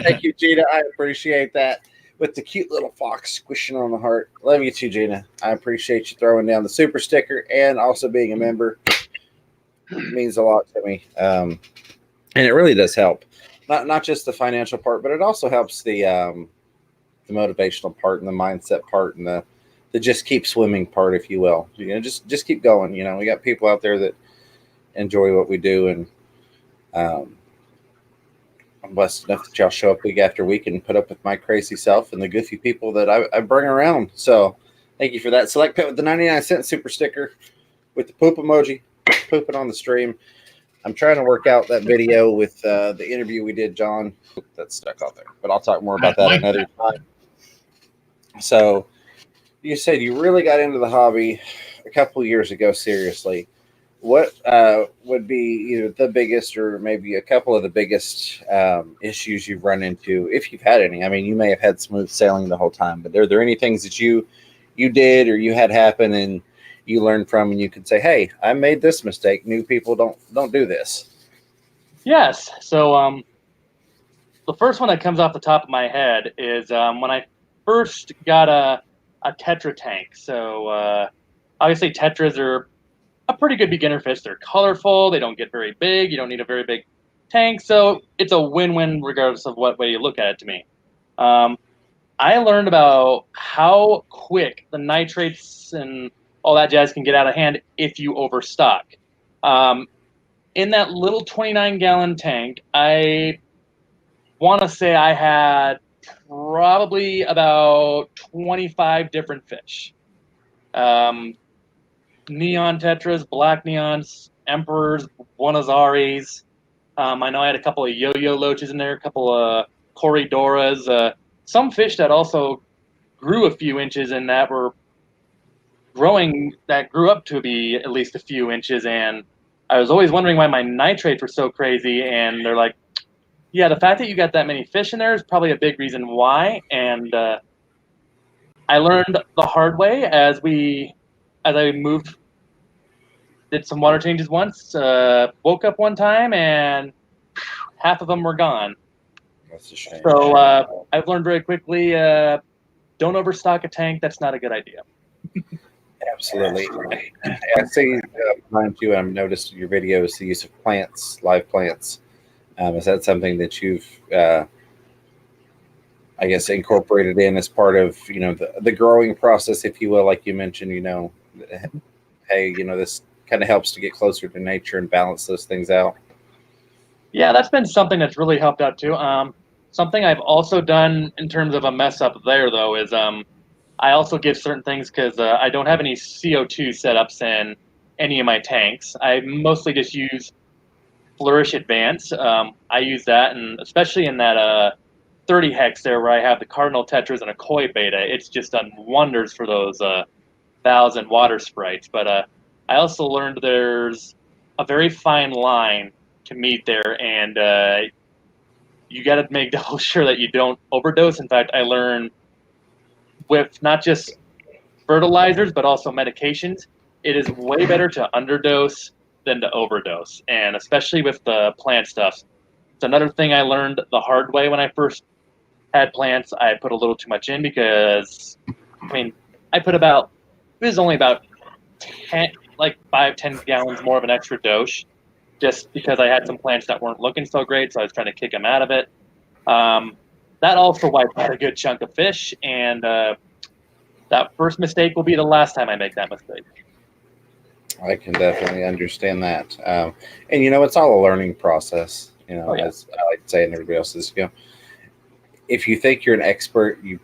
Thank you, Gina. I appreciate that. With the cute little fox squishing on the heart. Love you too, Gina. I appreciate you throwing down the super sticker and also being a member. It means a lot to me. And it really does help. Not just the financial part, but it also helps the motivational part and the mindset part and the just keep swimming part, if you will. You know, just keep going. You know, we got people out there that enjoy what we do, and I'm blessed enough that y'all show up week after week and put up with my crazy self and the goofy people that I bring around. So thank you for that. Select pet with the 99-cent super sticker with the poop emoji, pooping on the stream. I'm trying to work out that video with the interview we did, John. That's stuck out there, but I'll talk more about that another time. So you said you really got into the hobby a couple years ago, seriously. What would be either the biggest or maybe a couple of the biggest issues you've run into, if you've had any? I mean, you may have had smooth sailing the whole time, but are there any things that you did or you had happen and you learned from, and you could say, hey, I made this mistake. New people don't do this. Yes. So the first one that comes off the top of my head is when I first got a Tetra tank. So obviously Tetras are a pretty good beginner fish. They're colorful. They don't get very big. You don't need a very big tank. So it's a win-win regardless of what way you look at it to me. I learned about how quick the nitrates and all that jazz can get out of hand if you overstock. In that little 29-gallon tank, I want to say I had probably about 25 different fish. Neon tetras, black neons, emperors, Buenos Aires. I know I had a couple of yo-yo loaches in there, a couple of corridoras, some fish that also grew a few inches and that were growing, that grew up to be at least a few inches. And I was always wondering why my nitrates were so crazy. And they're like, yeah, the fact that you got that many fish in there is probably a big reason why. And I learned the hard way as I moved, did some water changes once, woke up one time and half of them were gone. That's a shame. So I've learned very quickly, don't overstock a tank. That's not a good idea. Absolutely. I see behind you, I've noticed in your videos the use of plants, live plants. Is that something that you've, I guess, incorporated in as part of, the growing process, if you will, like you mentioned, hey, this kind of helps to get closer to nature and balance those things out? Yeah, that's been something that's really helped out too. Something I've also done in terms of a mess up there, though, is I also give certain things because I don't have any CO2 setups in any of my tanks. I mostly just use Flourish Advance. I use that, and especially in that 30 hex there where I have the cardinal tetras and a koi beta, it's just done wonders for those valves and water sprites. But I also learned there's a very fine line to meet there, and you got to make double sure that you don't overdose. In fact, I learned with not just fertilizers but also medications, it is way better to underdose than to overdose, and especially with the plant stuff. It's another thing I learned the hard way when I first had plants. I put a little too much in because, I put about, it was only about 5-10 gallons more of an extra dose, just because I had some plants that weren't looking so great, so I was trying to kick them out of it. That also wiped out a good chunk of fish, and that first mistake will be the last time I make that mistake. I can definitely understand that. And it's all a learning process, as I like to say, and everybody else is, if you think you're an expert, you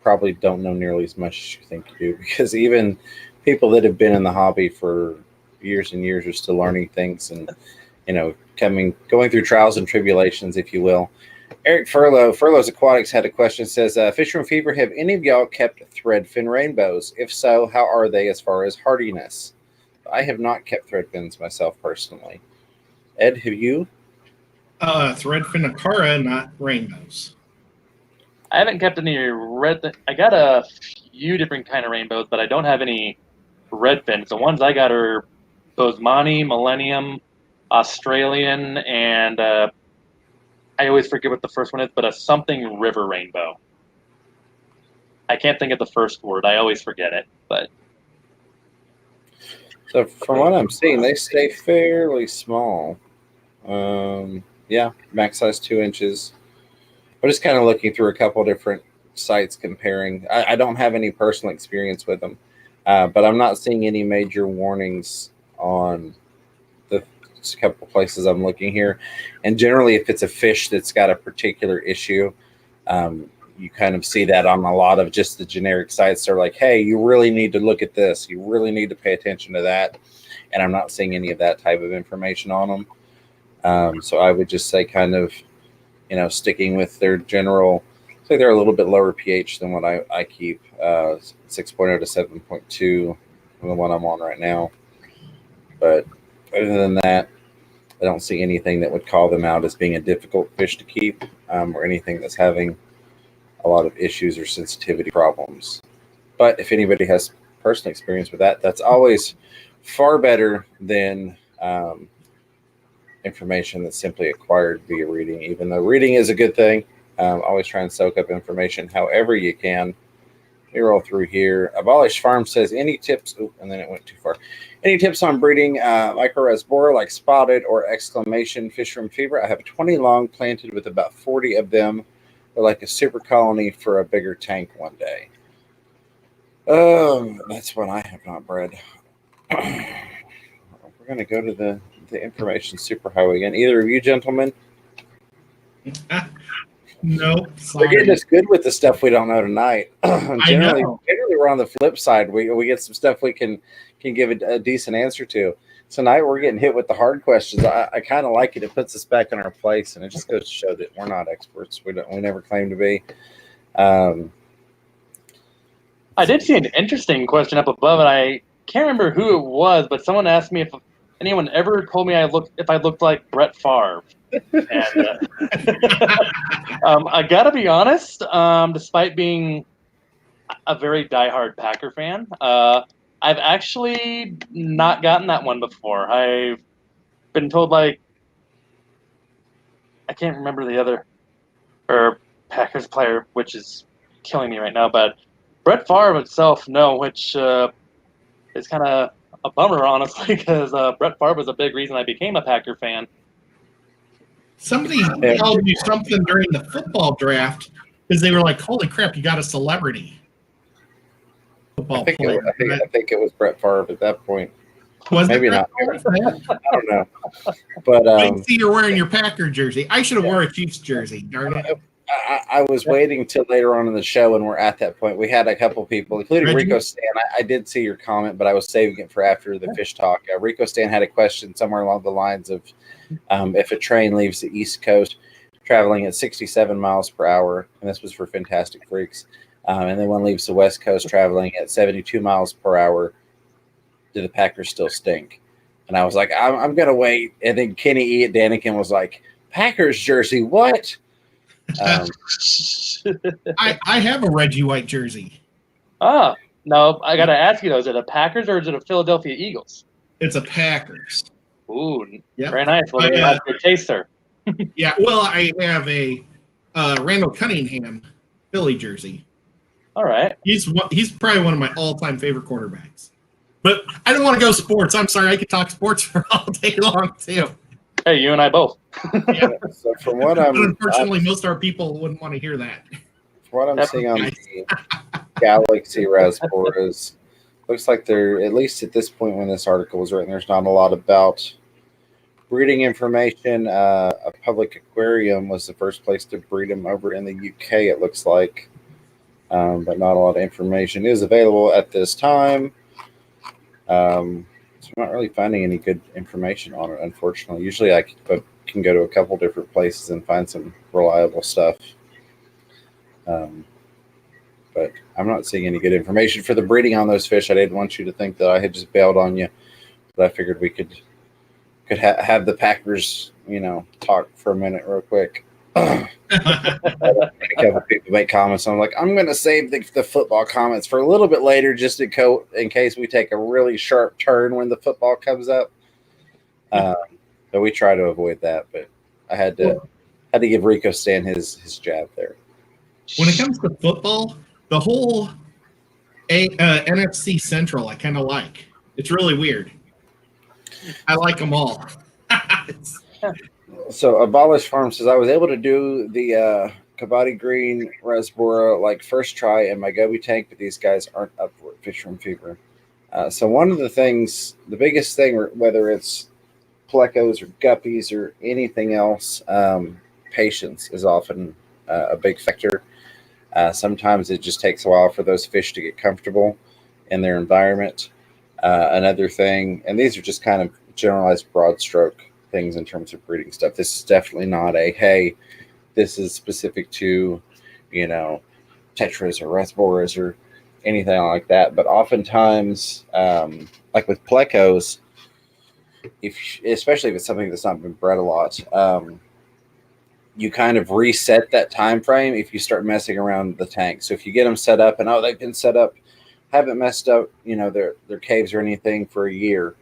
probably don't know nearly as much as you think you do, because even people that have been in the hobby for years and years are still learning things and, going through trials and tribulations, if you will. Eric Furlow's Aquatics had a question. Says, Fisherman Fever, have any of y'all kept threadfin rainbows? If so, how are they as far as hardiness? I have not kept threadfins myself personally. Ed, have you? Threadfin Acara, not rainbows. I haven't kept any red. I got a few different kind of rainbows, but I don't have any red fins. The ones I got are Bosemani, Millennium, Australian, and I always forget what the first one is, but a something river rainbow. I can't think of the first word. I always forget it. But so from what I'm seeing, they stay fairly small. Max size 2 inches. I'm just kind of looking through a couple different sites comparing. I don't have any personal experience with them, but I'm not seeing any major warnings on the couple places I'm looking here. And generally, if it's a fish that's got a particular issue, you kind of see that on a lot of just the generic sites. They're like, hey, you really need to look at this. You really need to pay attention to that. And I'm not seeing any of that type of information on them. So I would just say kind of, sticking with their general, say they're a little bit lower pH than what I keep, 6.0 to 7.2, the one I'm on right now. But other than that, I don't see anything that would call them out as being a difficult fish to keep, or anything that's having a lot of issues or sensitivity problems. But if anybody has personal experience with that, that's always far better than information that's simply acquired via reading, even though reading is a good thing. Always try and soak up information however you can. me roll through here. Abolish Farm says, any tips? Oh, and then it went too far. Any tips on breeding microresbora like spotted or exclamation fish from fever? I have 20 long planted with about 40 of them. They're like a super colony for a bigger tank one day. That's one I have not bred. We're going to go to the information superhighway again. Either of you gentlemen? Nope. They're getting us good with the stuff we don't know tonight. Generally, know. we're on the flip side. We get some stuff we can give a decent answer to. Tonight we're getting hit with the hard questions. I kind of like it. It puts us back in our place, and it just goes to show that we're not experts. We never claim to be. I did see an interesting question up above, and I can't remember who it was, but someone asked me if anyone ever told me if I looked like Brett Favre. And I gotta be honest, despite being a very diehard Packer fan, I've actually not gotten that one before. I've been told, like, I can't remember the other Packers player, which is killing me right now, but Brett Favre itself, no, which is kind of a bummer, honestly, because Brett Favre was a big reason I became a Packer fan. Somebody told me something during the football draft because they were like, "Holy crap, you got a celebrity football player." I think it was Brett Favre at that point. Was Maybe it not. Favre? I don't know. But I see you're wearing your Packer jersey. I should have wore a Chiefs jersey. Darn it! I was waiting till later on in the show, and we're at that point. We had a couple people, including Rico Stan. I did see your comment, but I was saving it for after the fish talk. Rico Stan had a question somewhere along the lines of if a train leaves the East Coast traveling at 67 miles per hour, and this was for Fantastic Freaks, and then one leaves the West Coast traveling at 72 miles per hour, do the Packers still stink? And I was like, I'm going to wait. And then Kenny E. at Daniken was like, Packers jersey, what? I have a Reggie White jersey. No, I gotta ask you though: is it a Packers or is it a Philadelphia Eagles? It's a Packers. Ooh, yep. Very nice. Well, you have good taste, sir. Yeah, well, I have a Randall Cunningham Philly jersey. All right. He's probably one of my all-time favorite quarterbacks. But I don't want to go sports. I'm sorry, I could talk sports for all day long too. Hey, you and I both. Yeah. So from what unfortunately, most of our people wouldn't want to hear that. From what I'm seeing on the Galaxy Rasboras, looks like they're, at least at this point when this article was written, there's not a lot about breeding information. A public aquarium was the first place to breed them over in the UK, it looks like. But not a lot of information is available at this time. So I'm not really finding any good information on it, unfortunately. Usually I can go to a couple different places and find some reliable stuff. But I'm not seeing any good information for the breeding on those fish. I didn't want you to think that I had just bailed on you, but I figured we could have the Packers, talk for a minute real quick. A couple people make comments. I'm like, I'm going to save the football comments for a little bit later, just in case we take a really sharp turn when the football comes up. So we try to avoid that, but I had to give Rico Stan his jab there. When it comes to football, the whole NFC Central I kind of like. It's really weird. I like them all. So Abolish Farm says, I was able to do the Kabaddi Green Rasbora like first try in my Guppy Tank, but these guys aren't up for it, fish from fever. So one of the things, the biggest thing, whether it's Plecos or Guppies or anything else, patience is often a big factor. Sometimes it just takes a while for those fish to get comfortable in their environment. Another thing, and these are just kind of generalized broad stroke things in terms of breeding stuff. This is definitely not hey, this is specific to, tetras or rasboras or anything like that. But oftentimes, like with plecos, especially if it's something that's not been bred a lot, you kind of reset that time frame if you start messing around the tank. So if you get them set up and they've been set up, haven't messed up, their caves or anything for a year,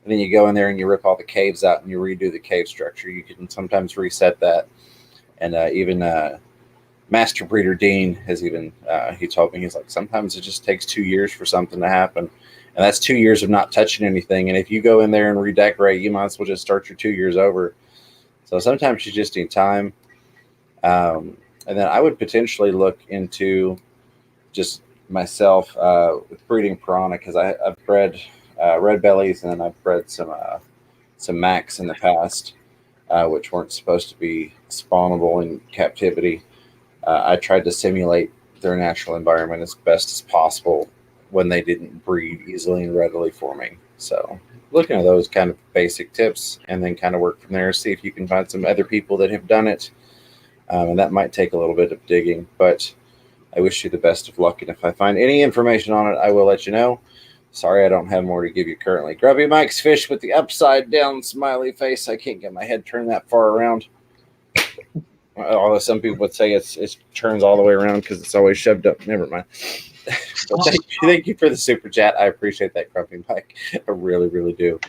and then you go in there and you rip all the caves out and you redo the cave structure. You can sometimes reset that, and even master breeder Dean has even he told me, he's like, sometimes it just takes 2 years for something to happen, and that's 2 years of not touching anything. And if you go in there and redecorate, you might as well just start your 2 years over. So sometimes you just need time. And then I would potentially look into just myself with breeding piranha, because I've bred red bellies, and then I've bred some Macs in the past, which weren't supposed to be spawnable in captivity. I tried to simulate their natural environment as best as possible when they didn't breed easily and readily for me. So looking at those kind of basic tips, and then kind of work from there, see if you can find some other people that have done it. And that might take a little bit of digging, but I wish you the best of luck. And if I find any information on it, I will let you know. Sorry, I don't have more to give you currently. Grubby Mike's fish with the upside down smiley face. I can't get my head turned that far around. Although some people would say it turns all the way around because it's always shoved up. Never mind. But thank you for the super chat. I appreciate that, Grubby Mike. I really, really do.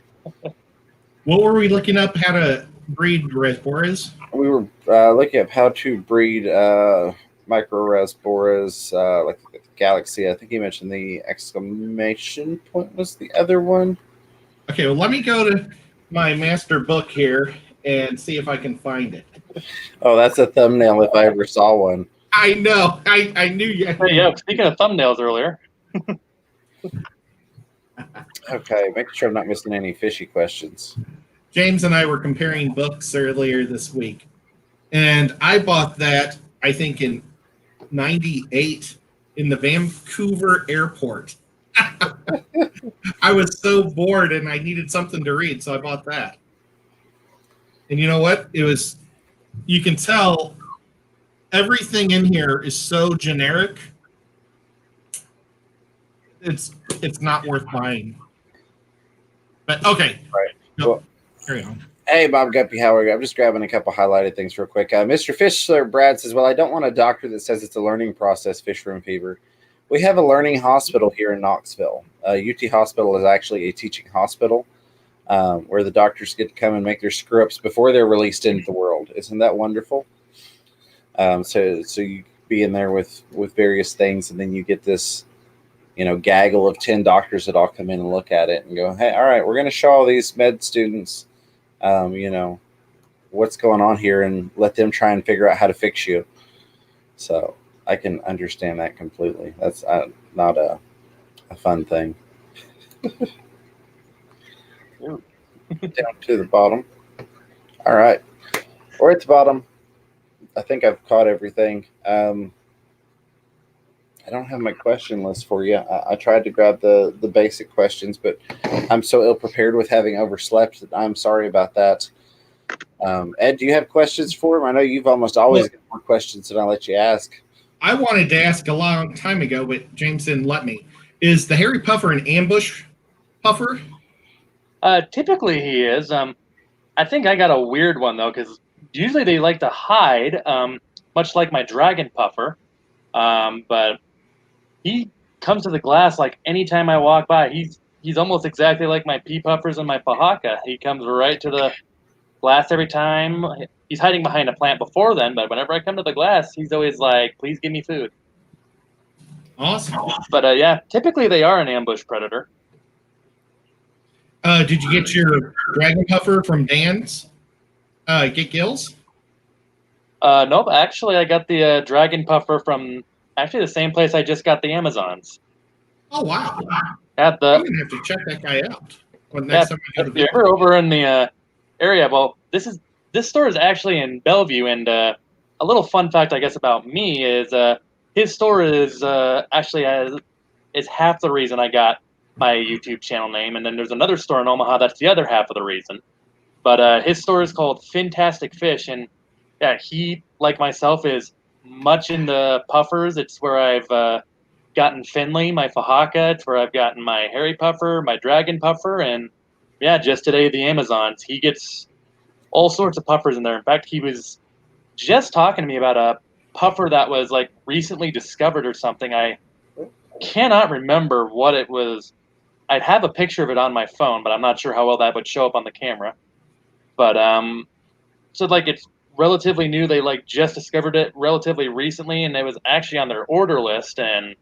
What were we looking up? How to breed Rasboras? We were looking up how to breed micro Rasboras, like the Galaxy. I think he mentioned the exclamation point was the other one. Okay, well, let me go to my master book here and see if I can find it. Oh, that's a thumbnail if I ever saw one. I know. I knew you. Hey, yeah, speaking of thumbnails earlier. Okay, making sure I'm not missing any fishy questions. James and I were comparing books earlier this week, and I bought that, I think, in 98 in the Vancouver airport. I was so bored and I needed something to read, so I bought that. And you know what? You can tell everything in here is so generic. It's not worth buying. But okay. Right. No, Well, carry on. hey, Bob Guppy, how are you? I'm just grabbing a couple highlighted things real quick. Mr. Fischler Brad says, well, I don't want a doctor that says it's a learning process, fish room fever. We have a learning hospital here in Knoxville. UT Hospital is actually a teaching hospital where the doctors get to come and make their screw-ups before they're released into the world. Isn't that wonderful? So you be in there with various things, and then you get this, gaggle of 10 doctors that all come in and look at it and go, hey, all right, we're going to show all these med students, what's going on here, and let them try and figure out how to fix you. So I can understand that completely. That's not a fun thing. Down to the bottom. All right. We're at the bottom. I think I've caught everything. I don't have my question list for you. I tried to grab the basic questions, but I'm so ill prepared with having overslept that I'm sorry about that. Ed, do you have questions for him? I know you've almost always got more questions than I let you ask. I wanted to ask a long time ago, but James didn't let me. Is the hairy puffer an ambush puffer? Typically he is. I think I got a weird one though, because usually they like to hide, much like my dragon puffer. But he comes to the glass like anytime I walk by. He's almost exactly like my pea puffers and my pahaka. He comes right to the glass every time. He's hiding behind a plant before then, but whenever I come to the glass, he's always like, please give me food. Awesome. But yeah, typically they are an ambush predator. Did you get your dragon puffer from Dan's? Get gills? Nope, actually I got the dragon puffer from actually the same place I just got the Amazons. Oh, wow. At the, I'm going to have to check that guy out. Next time I go to if you're ever over in the area, well, this store is actually in Bellevue, and a little fun fact, I guess, about me is his store is actually is half the reason I got my YouTube channel name, and then there's another store in Omaha that's the other half of the reason. But his store is called Fantastic Fish, and yeah, he, like myself, is much into puffers. It's where I've gotten Finley, my Fahaka. It's where I've gotten my hairy puffer, my dragon puffer, and yeah, just today the Amazons. He gets all sorts of puffers in there. In fact, he was just talking to me about a puffer that was like recently discovered or something. I cannot remember what it was. I'd have a picture of it on my phone, but I'm not sure how well that would show up on the camera. But so like it's relatively new. They like just discovered it relatively recently, and it was actually on their order list. And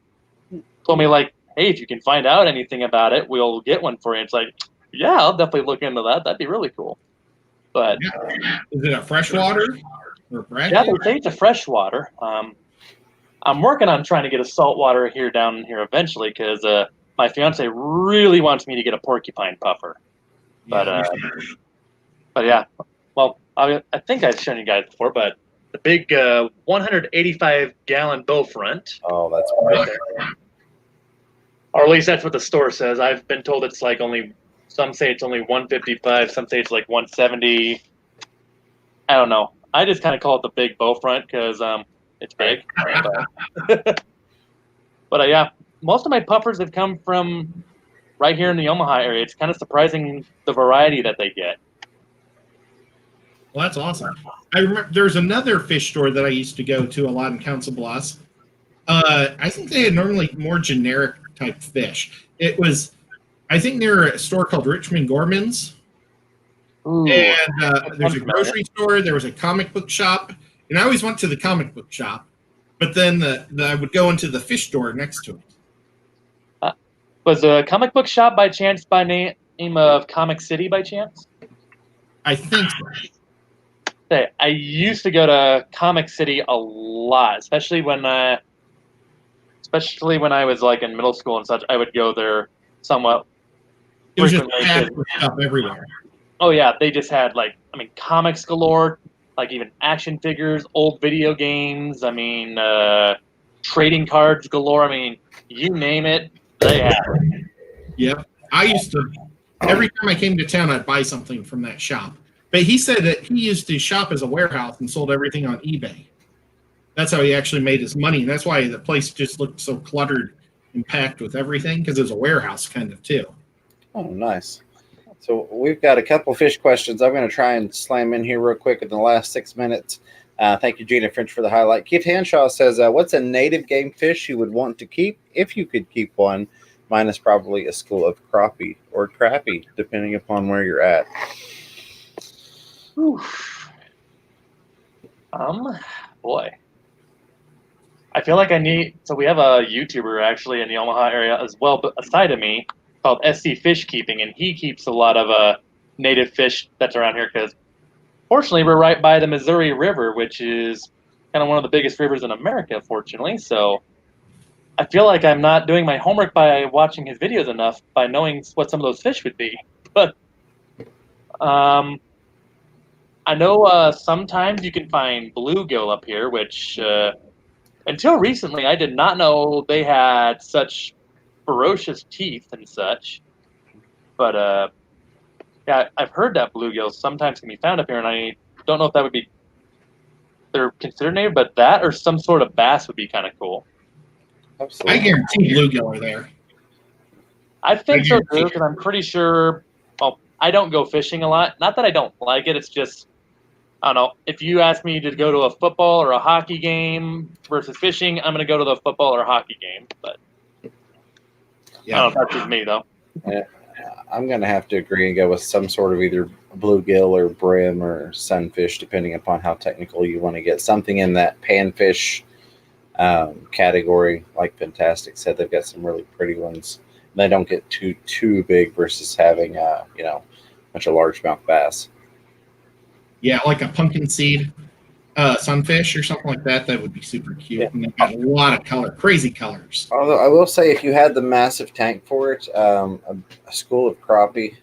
told me like, hey, if you can find out anything about it, we'll get one for you. It's like, yeah, I'll definitely look into that. That'd be really cool. But is it a freshwater or brackish? yeah, they say it's a freshwater. I'm working on trying to get a saltwater down here eventually because my fiance really wants me to get a porcupine puffer. But yeah, well, I think I've shown you guys before, but the big 185-gallon bow front. Oh, that's right there. Or at least that's what the store says. I've been told it's like some say it's only 155, some say it's like 170. I don't know. I just kind of call it the big bow front because it's big. But yeah, most of my puffers have come from right here in the Omaha area. It's kind of surprising the variety that they get. Well, that's awesome. I remember there's another fish store that I used to go to a lot in Council Bluffs. I think they had normally more generic type fish. It was, I think they're a store called Richmond Gorman's. Ooh, and there's a grocery store. There was a comic book shop, and I always went to the comic book shop. But then I would go into the fish store next to it. Was the comic book shop by chance by name of Comic City by chance? I think so. I used to go to Comic City a lot, especially when I was like in middle school and such. I would go there somewhat. It was just packed with stuff everywhere. Oh yeah, they just had comics galore, like even action figures, old video games. Trading cards galore. You name it, they had it. Yep, I used to. Every time I came to town, I'd buy something from that shop. But he said that he used to shop as a warehouse and sold everything on eBay. That's how he actually made his money. And that's why the place just looked so cluttered and packed with everything, because it was a warehouse kind of too. Oh, nice. So we've got a couple fish questions. I'm going to try and slam in here real quick in the last 6 minutes. Thank you, Gina French, for the highlight. Keith Hanshaw says, what's a native game fish you would want to keep if you could keep one? Mine is probably a school of crappie or crappie, depending upon where you're at. Boy. I feel like so we have a YouTuber actually in the Omaha area as well, but aside of me, called SC Fish Keeping, and he keeps a lot of native fish that's around here because fortunately we're right by the Missouri River, which is kind of one of the biggest rivers in America, fortunately. So I feel like I'm not doing my homework by watching his videos enough by knowing what some of those fish would be. But I know sometimes you can find bluegill up here, which until recently I did not know they had such ferocious teeth and such. But yeah, I've heard that bluegills sometimes can be found up here, and I don't know if that would be they're considered native, but that or some sort of bass would be kind of cool. Absolutely. I guarantee bluegill are there. I think so too, because I'm pretty sure. Well, I don't go fishing a lot. Not that I don't like it. It's just I don't know. If you ask me to go to a football or a hockey game versus fishing, I'm going to go to the football or hockey game. But yeah, I don't know if that's just me though. Yeah, I'm going to have to agree and go with some sort of either bluegill or brim or sunfish, depending upon how technical you want to get. Something in that panfish category, like Fantastic said, they've got some really pretty ones. They don't get too big versus having a bunch of largemouth bass. Yeah, like a pumpkin seed sunfish or something like that. That would be super cute. Yeah. And they've got a lot of crazy colors. Although I will say, if you had the massive tank for it, a school of crappie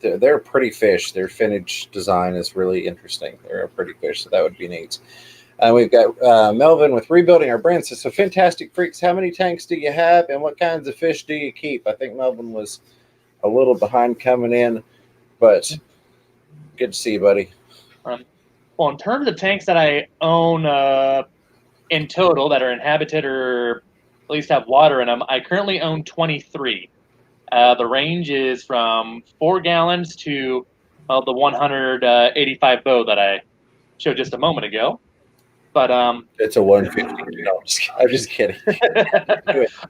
they're a pretty fish. Their finnage design is really interesting. They're a pretty fish, so that would be neat. We've got Melvin with Rebuilding Our Brand. So Fantastic Freaks, how many tanks do you have, and what kinds of fish do you keep? I think Melvin was a little behind coming in, but good to see you, buddy. Well, in terms of tanks that I own in total that are inhabited or at least have water in them, I currently own 23. The range is from 4 gallons to the 185 bow that I showed just a moment ago. But it's a 150. No, I'm just kidding.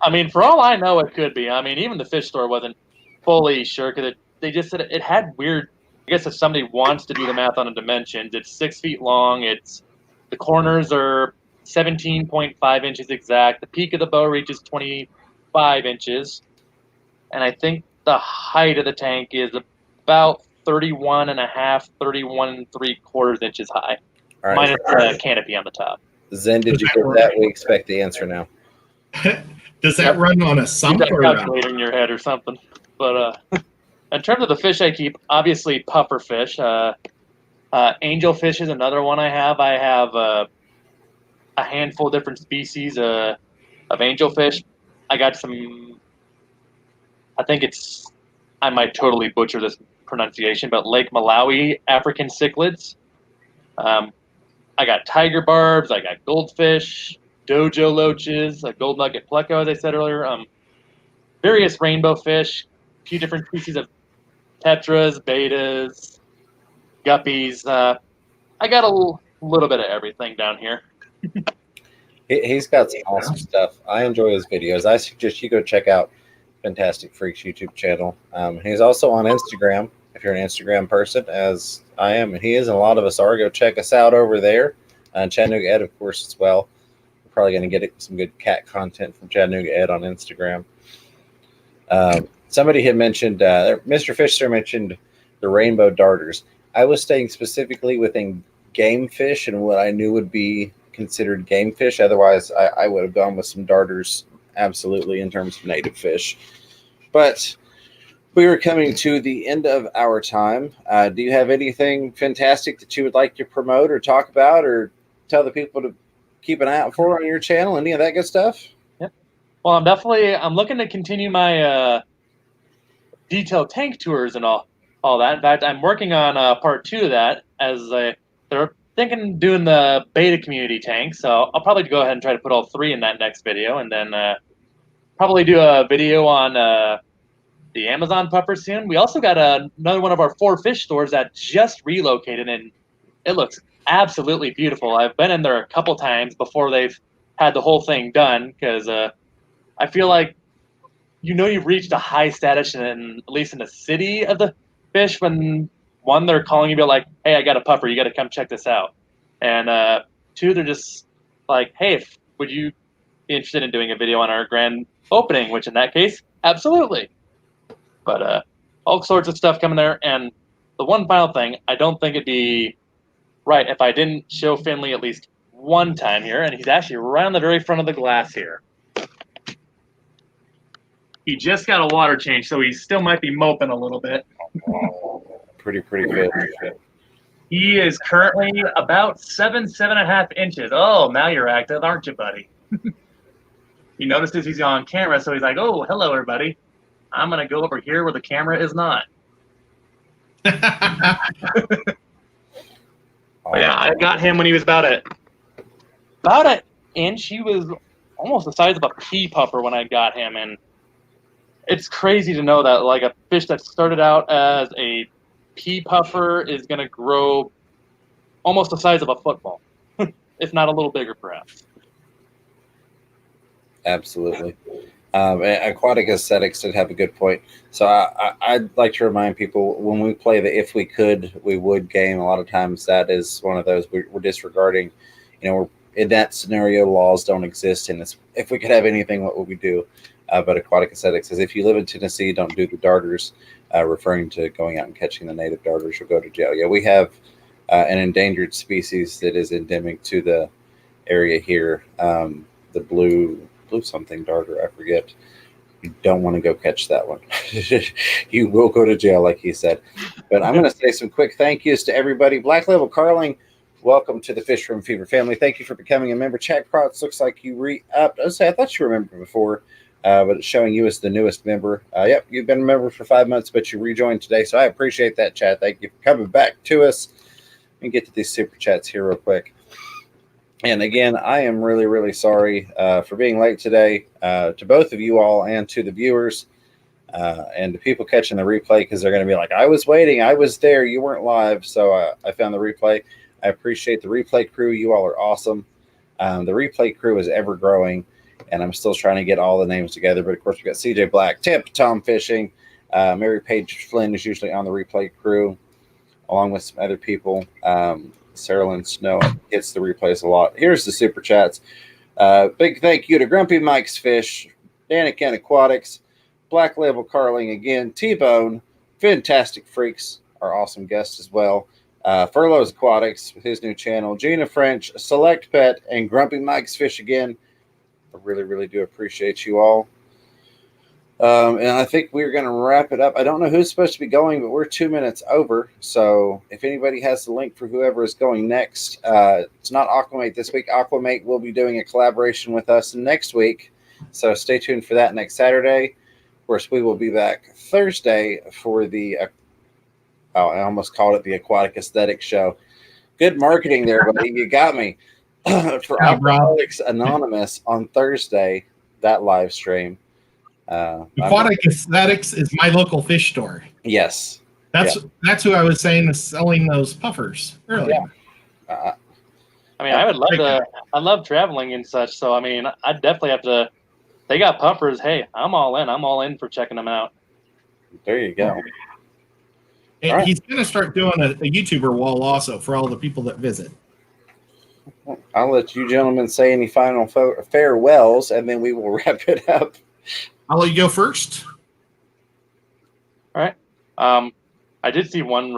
I mean, for all I know, it could be. I mean, even the fish store wasn't fully sure because they just said it had weird guess if somebody wants to do the math on the dimensions, it's 6 feet long. The corners are 17.5 inches exact. The peak of the bow reaches 25 inches. And I think the height of the tank is about 31 and a half, 31 and 3/4 inches high, All right. minus the canopy on the top. Zen, did you get that? We expect the answer now. Does that run on a sump Use that or calculator in your head or something? But in terms of the fish I keep, obviously puffer fish. Angelfish is another one I have. I have a handful of different species of angelfish. I got some. I might totally butcher this pronunciation, but Lake Malawi African cichlids. I got tiger barbs. I got goldfish, dojo loaches, a gold nugget pleco, as I said earlier. Various rainbow fish, a few different species of tetras, betas, guppies. I got a little bit of everything down here. He's got some awesome stuff. I enjoy his videos. I suggest you go check out Fantastic Freaks YouTube channel. He's also on Instagram, if you're an Instagram person, as I am, and he is, and a lot of us are. Go check us out over there. Chattanooga Ed, of course, as well. We're probably going to get some good cat content from Chattanooga Ed on Instagram. Somebody had mentioned, Mr. Fisher mentioned the rainbow darters. I was staying specifically within game fish and what I knew would be considered game fish. Otherwise, I would have gone with some darters, absolutely, in terms of native fish. But we are coming to the end of our time. Do you have anything fantastic that you would like to promote or talk about or tell the people to keep an eye out for on your channel? Any of that good stuff? Yep. Well, I'm looking to continue my detailed tank tours and all that. In fact, I'm working on part 2 of that, as they're thinking of doing the beta community tank. So I'll probably go ahead and try to put all 3 in that next video, and then probably do a video on the Amazon puffer soon. We also got another one of our 4 fish stores that just relocated, and it looks absolutely beautiful. I've been in there a couple times before they've had the whole thing done, because I feel like you've reached a high status, at least in the city of the fish, when 1, they're calling you, be like, hey, I got a puffer, you got to come check this out. And 2, they're just like, hey, would you be interested in doing a video on our grand opening? Which in that case, absolutely. But all sorts of stuff coming there. And the one final thing, I don't think it'd be right if I didn't show Finley at least one time here, and he's actually right on the very front of the glass here. He just got a water change, so he still might be moping a little bit. Pretty good. He is currently about 7.5 inches. Oh, now you're active, aren't you, buddy? He notices he's on camera, so he's like, oh, hello, everybody. I'm going to go over here where the camera is not. Yeah, I got him when he was about an inch. He was almost the size of a pea puffer when I got him, and it's crazy to know that like a fish that started out as a pea puffer is going to grow almost the size of a football, if not a little bigger, perhaps. Absolutely. Aquatic Aesthetics did have a good point. So I'd like to remind people, when we play the if we could, we would game, a lot of times that is one of those we're disregarding. We're in that scenario, laws don't exist, and it's, if we could have anything, what would we do? But Aquatic Aesthetics says, if you live in Tennessee, don't do the darters, referring to going out and catching the native darters, you'll go to jail. Yeah, we have an endangered species that is endemic to the area here, the blue something darter, I forget. You don't want to go catch that one. You will go to jail, like he said. But I'm going to say some quick thank yous to everybody. Black Label Carling, welcome to the Fish Room Fever family. Thank you for becoming a member. Chad Krotz, looks like you re-upped. I thought you remembered before, but it's showing you as the newest member. Yep, you've been a member for 5 months, but you rejoined today, so I appreciate that, Chad. Thank you for coming back to us. Let me get to these super chats here real quick. And again, I am really, really sorry for being late today, to both of you all and to the viewers, and to people catching the replay, because they're going to be like, I was waiting, I was there, you weren't live, so I found the replay. I appreciate the replay crew. You all are awesome. The replay crew is ever growing, and I'm still trying to get all the names together. But of course, we've got CJ Black, Tip, Tom Fishing, Mary Page Flynn is usually on the replay crew. along with some other people. Sarah Lynn Snow hits the replays a lot. Here's the super chats. Big thank you to Grumpy Mike's Fish, Danican Aquatics, Black Label Carling again, T-Bone, Fantastic Freaks, our awesome guest as well, Furloughs Aquatics with his new channel, Gina French, Select Pet, and Grumpy Mike's Fish again. I really, really do appreciate you all. And I think we're going to wrap it up. I don't know who's supposed to be going, but we're 2 minutes over. So if anybody has the link for whoever is going next, it's not Aquamate this week. Aquamate will be doing a collaboration with us next week. So stay tuned for that next Saturday. Of course, we will be back Thursday for the, I almost called it the Aquatic Aesthetics Show. Good marketing there, buddy. You got me. For Alcoholics Anonymous on Thursday, that live stream. Aquatic Aesthetics is my local fish store. Yes. That's who I was saying is selling those puffers earlier. Yeah. I mean, I would love to. I love traveling and such. So I mean, I definitely have to. They got puffers. Hey, I'm all in. I'm all in for checking them out. There you go. And right. He's going to start doing a YouTuber wall also for all the people that visit. I'll let you gentlemen say any final farewells, and then we will wrap it up. I'll let you go first. All right. I did see one.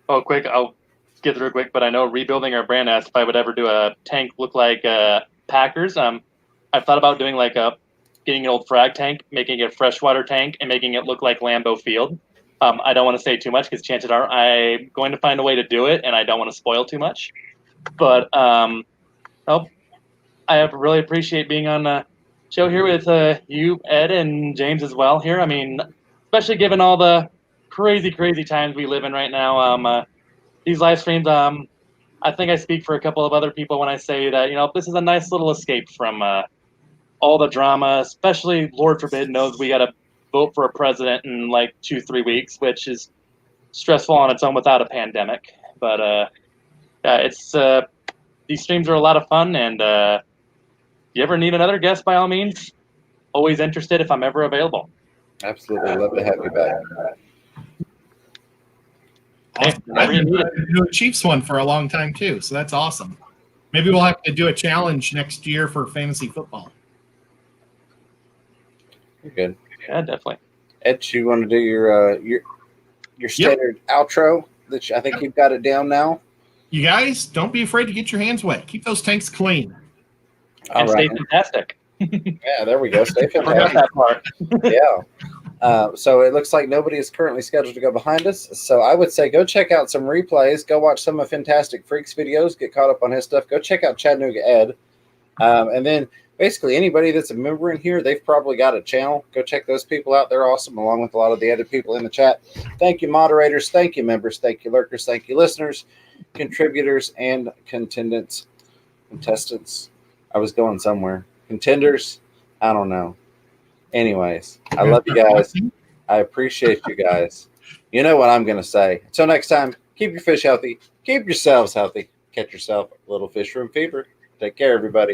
Quick. I'll get through quick. But I know Rebuilding Our Brand asked if I would ever do a tank look like Packers. I've thought about doing getting an old frag tank, making it a freshwater tank, and making it look like Lambeau Field. I don't want to say too much because chances are I'm going to find a way to do it, and I don't want to spoil too much. But I really appreciate being on the show here with you, Ed, and James as well here. I mean, especially given all the crazy times we live in right now. These live streams, I think I speak for a couple of other people when I say that, this is a nice little escape from all the drama, especially, Lord forbid, knows we got to vote for a president in 2-3 weeks, which is stressful on its own without a pandemic. But it's these streams are a lot of fun, and if you ever need another guest, by all means, always interested if I'm ever available. Absolutely. Love to have you back. Awesome. I've been doing a Chiefs one for a long time, too, so that's awesome. Maybe we'll have to do a challenge next year for fantasy football. You're good. Yeah, definitely. Ed, you want to do your standard outro? That I think you've got it down now. You guys, don't be afraid to get your hands wet. Keep those tanks clean. And stay fantastic. Yeah, there we go. Stay I forgot fantastic. that part. Yeah. So it looks like nobody is currently scheduled to go behind us. So I would say go check out some replays. Go watch some of Fantastic Freaks videos. Get caught up on his stuff. Go check out Chattanooga Ed. And then basically anybody that's a member in here, they've probably got a channel. Go check those people out. They're awesome, along with a lot of the other people in the chat. Thank you, moderators. Thank you, members. Thank you, lurkers. Thank you, listeners, contributors, and contestants. I was going somewhere. Contenders. I don't know. Anyways, I love you guys. I appreciate you guys. You know what I'm going to say. Until next time, keep your fish healthy. Keep yourselves healthy. Catch yourself a little fish room fever. Take care, everybody.